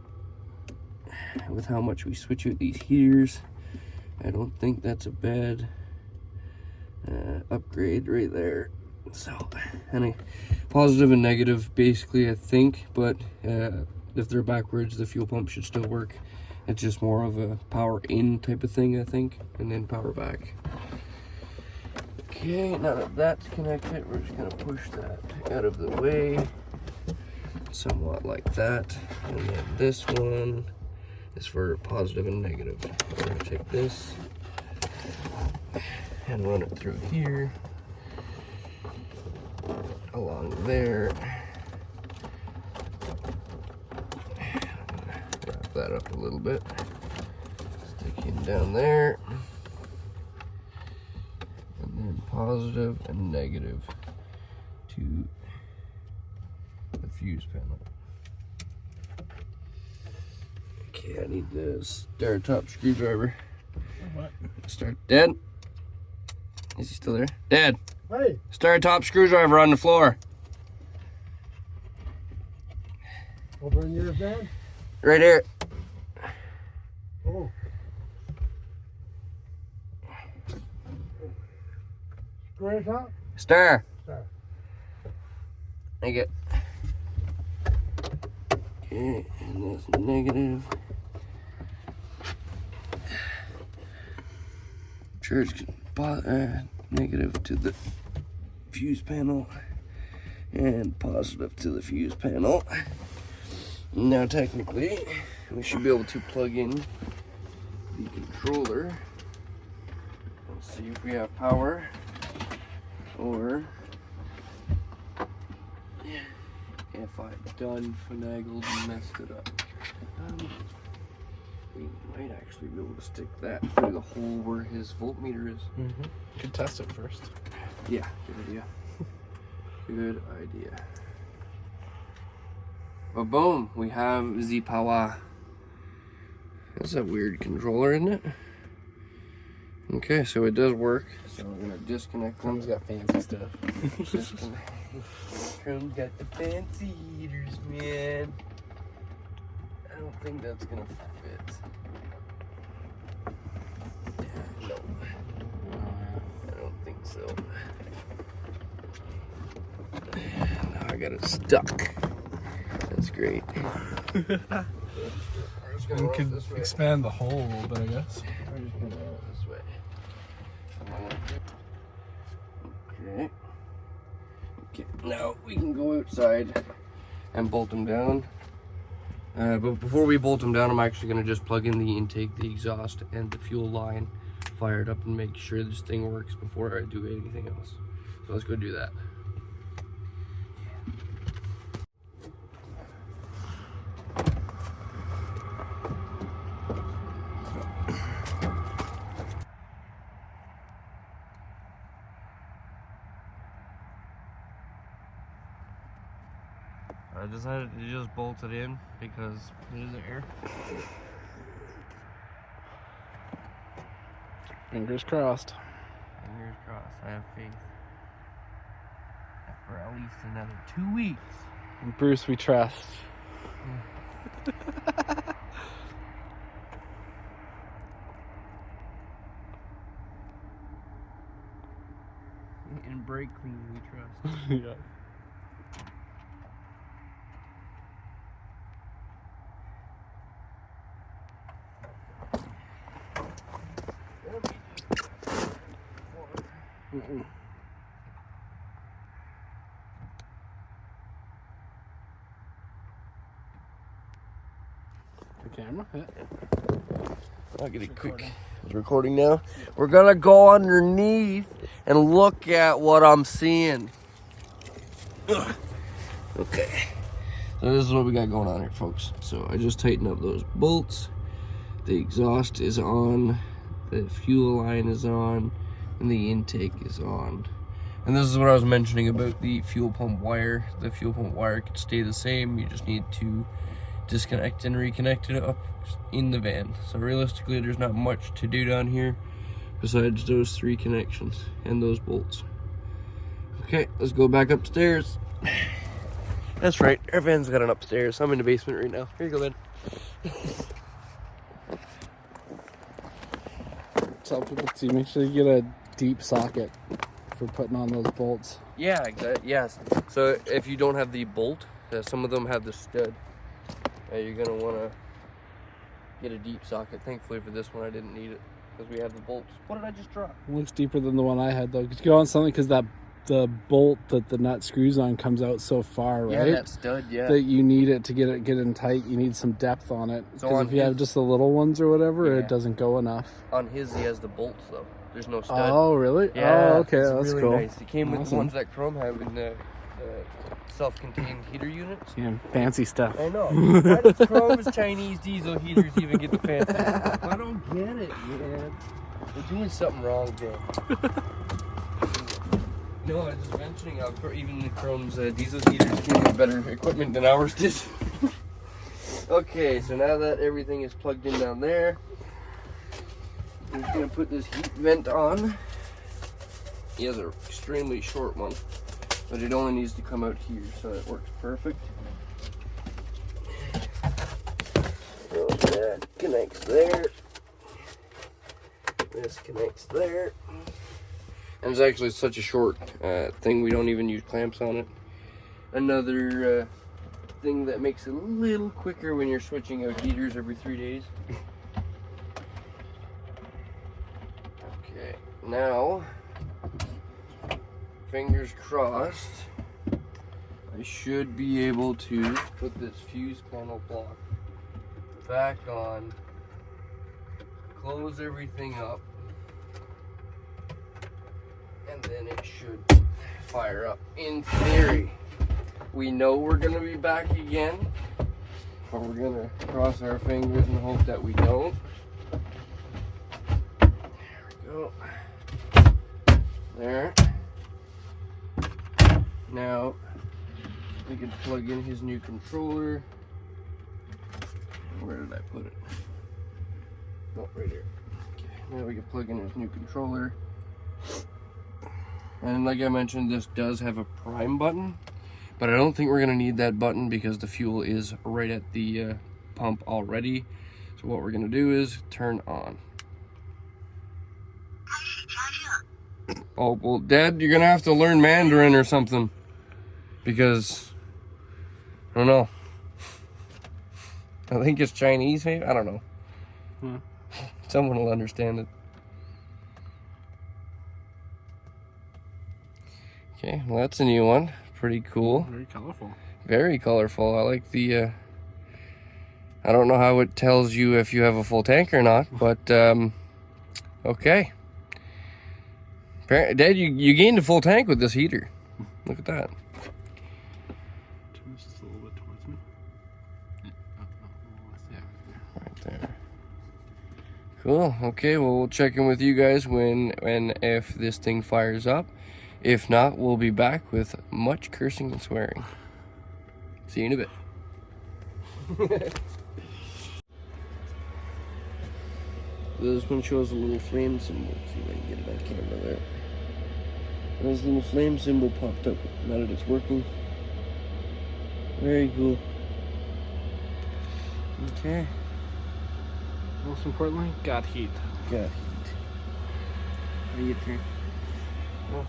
with how much we switch out these heaters, I don't think that's a bad upgrade right there. So any positive and negative basically, I think, but if they're backwards, the fuel pump should still work. It's just more of a power in type of thing, I think, and then power back. Okay, now that that's connected, we're just gonna push that out of the way somewhat like that, and then this one is for positive and negative. We're gonna take this and run it through here, along there. Wrap that up a little bit. Stick him down there. And then positive and negative to the fuse panel. Okay, I need the star top screwdriver. What? Start. Dad? Is he still there? Dad! Hey! Star top screwdriver on the floor. Over in yours, Dad? Right here. Oh. Square top? Star. Star. Make it. Okay, and that's negative. Charge negative to the fuse panel and positive to the fuse panel. Now technically we should be able to plug in the controller and see if we have power, or yeah, if I done finagled and messed it up. We might actually be able to stick that through the hole where his voltmeter is. Mm-hmm. Could test it first. Yeah, good idea. Good idea. But boom, we have the power. That's a weird controller, isn't it? Okay, so it does work. So we're gonna disconnect them. Chrome's got fancy stuff. Chrome's got the fancy heaters, man. I don't think that's gonna fit. No. I don't think so. Now I got it stuck. That's great. We could expand the hole a little bit, I guess. We're just gonna go this way. Okay. Okay. Now we can go outside and bolt them down. But before we bolt them down, I'm actually gonna just plug in the intake, the exhaust, and the fuel line, fire it up, and make sure this thing works before I do anything else. So let's go do that. I decided to just bolt it in because it is air. Fingers crossed. Fingers crossed. I have faith. For at least another 2 weeks. And Bruce, we trust. And brake clean, we trust. Yeah. Mm-mm. The camera? Yeah. I'll get it quick. It's recording now. We're gonna go underneath and look at what I'm seeing. Ugh. Okay. So this is what we got going on here, folks. So I just tightened up those bolts. The exhaust is on. The fuel line is on. And the intake is on. And this is what I was mentioning about the fuel pump wire. The fuel pump wire could stay the same. You just need to disconnect and reconnect it up in the van. So realistically, there's not much to do down here besides those 3 connections and those bolts. Okay, let's go back upstairs. That's right, our van's got an upstairs. I'm in the basement right now. Here you go, man. Tell people to make sure you get a deep socket for putting on those bolts. Yeah, exactly. Yes. So if you don't have the bolt, some of them have the stud. You're gonna want to get a deep socket. Thankfully for this one, I didn't need it because we have the bolts. What did I just drop? It looks deeper than the one I had though. Could you go on something because the bolt that the nut screws on comes out so far, right? Yeah, that stud. Yeah. That you need it to get in tight. You need some depth on it. So Because if you have just the little ones or whatever, Yeah. it doesn't go enough. On his, he has the bolts though. There's no stud. Oh, really? Yeah. Oh, okay. It's That's really cool. nice. It came with the Awesome. ones that Chrome have in the self-contained heater units. Yeah, fancy stuff. I know. Why does Chrome's Chinese diesel heaters even get the fancy? I don't get it, man. We're doing something wrong, bro. No, I was just mentioning how even the Chrome's diesel heaters came with better equipment than ours did. Okay, so now that everything is plugged in down there, I'm just gonna put this heat vent on. He has an extremely short one, but it only needs to come out here, so it works perfect. So that connects there. This connects there. And it's actually such a short thing, we don't even use clamps on it. Another thing that makes it a little quicker when you're switching out heaters every 3 days. Okay, now, fingers crossed, I should be able to put this fuse panel block back on, close everything up, and then it should fire up in theory. We know we're gonna be back again, but we're gonna cross our fingers and hope that we don't. There we go. There. Now we can plug in his new controller. Where did I put it? Oh, right here. Okay. Now we can plug in his new controller. And like I mentioned, this does have a prime button, but I don't think we're gonna need that button because the fuel is right at the pump already. So what we're gonna do is turn on. Oh, well, Dad, you're gonna have to learn Mandarin or something, because I don't know. I think it's Chinese, maybe? I don't know. Someone will understand it. Okay, well, that's a new one. Pretty cool. Very colorful. Very colorful. I like the, I don't know how it tells you if you have a full tank or not, but, okay. Dad, you gained a full tank with this heater. Look at that. Turn this just a little bit towards me. Right there. Cool. Okay, well, we'll check in with you guys when if this thing fires up. If not, we'll be back with much cursing and swearing. See you in a bit. This one shows a little flame symbol. Let's see if I can get it on camera there. There's a little flame symbol popped up now that it's working. Very cool. Okay. Most importantly, got heat. Got heat. How you turn? Oh.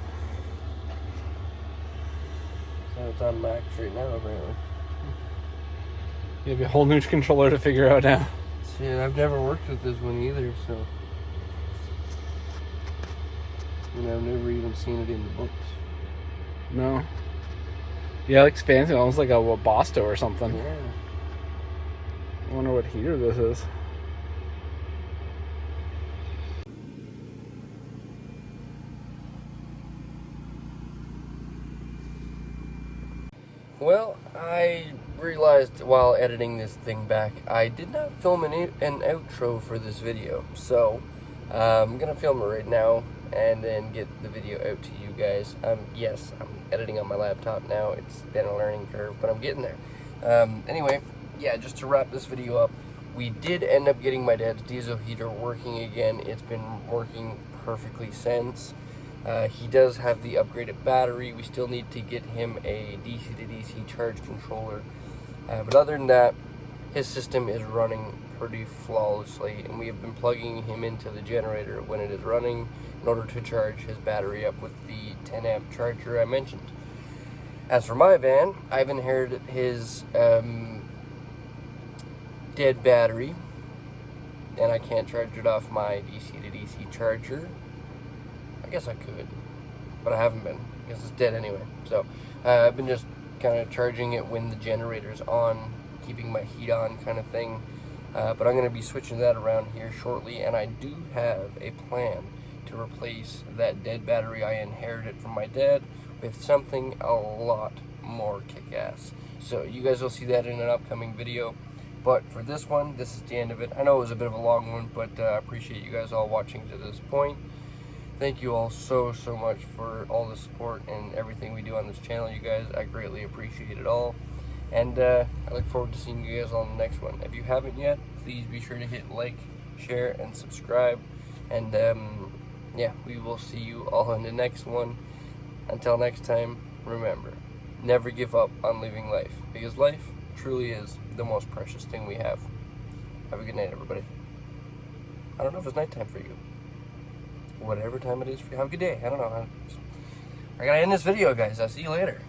So it's on max right now, apparently. You have a whole new controller to figure out now. See, I've never worked with this one either, so. And I've never even seen it in the books. No. Yeah, it looks fancy, almost like a Webasto or something. Yeah. I wonder what heater this is. Well, I realized while editing this thing back, I did not film an outro for this video. So, I'm going to film it right now and then get the video out to you guys. Yes, I'm editing on my laptop now. It's been a learning curve, but I'm getting there. Anyway, yeah, just to wrap this video up, we did end up getting my dad's diesel heater working again. It's been working perfectly since. He does have the upgraded battery. We still need to get him a DC to DC charge controller. But other than that, his system is running pretty flawlessly, and we have been plugging him into the generator when it is running in order to charge his battery up with the 10 amp charger I mentioned. As for my van, I've inherited his dead battery, and I can't charge it off my DC to DC charger. I guess I could, but I haven't been because it's dead anyway. So I've been just kind of charging it when the generator's on, keeping my heat on kind of thing. But I'm going to be switching that around here shortly, and I do have a plan to replace that dead battery I inherited from my dad with something a lot more kick-ass. So you guys will see that in an upcoming video. But for this one, this is the end of it. I know it was a bit of a long one, but I appreciate you guys all watching to this point. Thank you all so much for all the support and everything we do on this channel, you guys. I greatly appreciate it all. And I look forward to seeing you guys on the next one. If you haven't yet, please be sure to hit like, share, and subscribe. And yeah, we will see you all in the next one. Until next time, remember, never give up on living life, because life truly is the most precious thing we have. Have a good night, everybody. I don't know if it's nighttime for you. Whatever time it is for you. Have a good day. I don't know. I gotta end this video, guys. I'll see you later.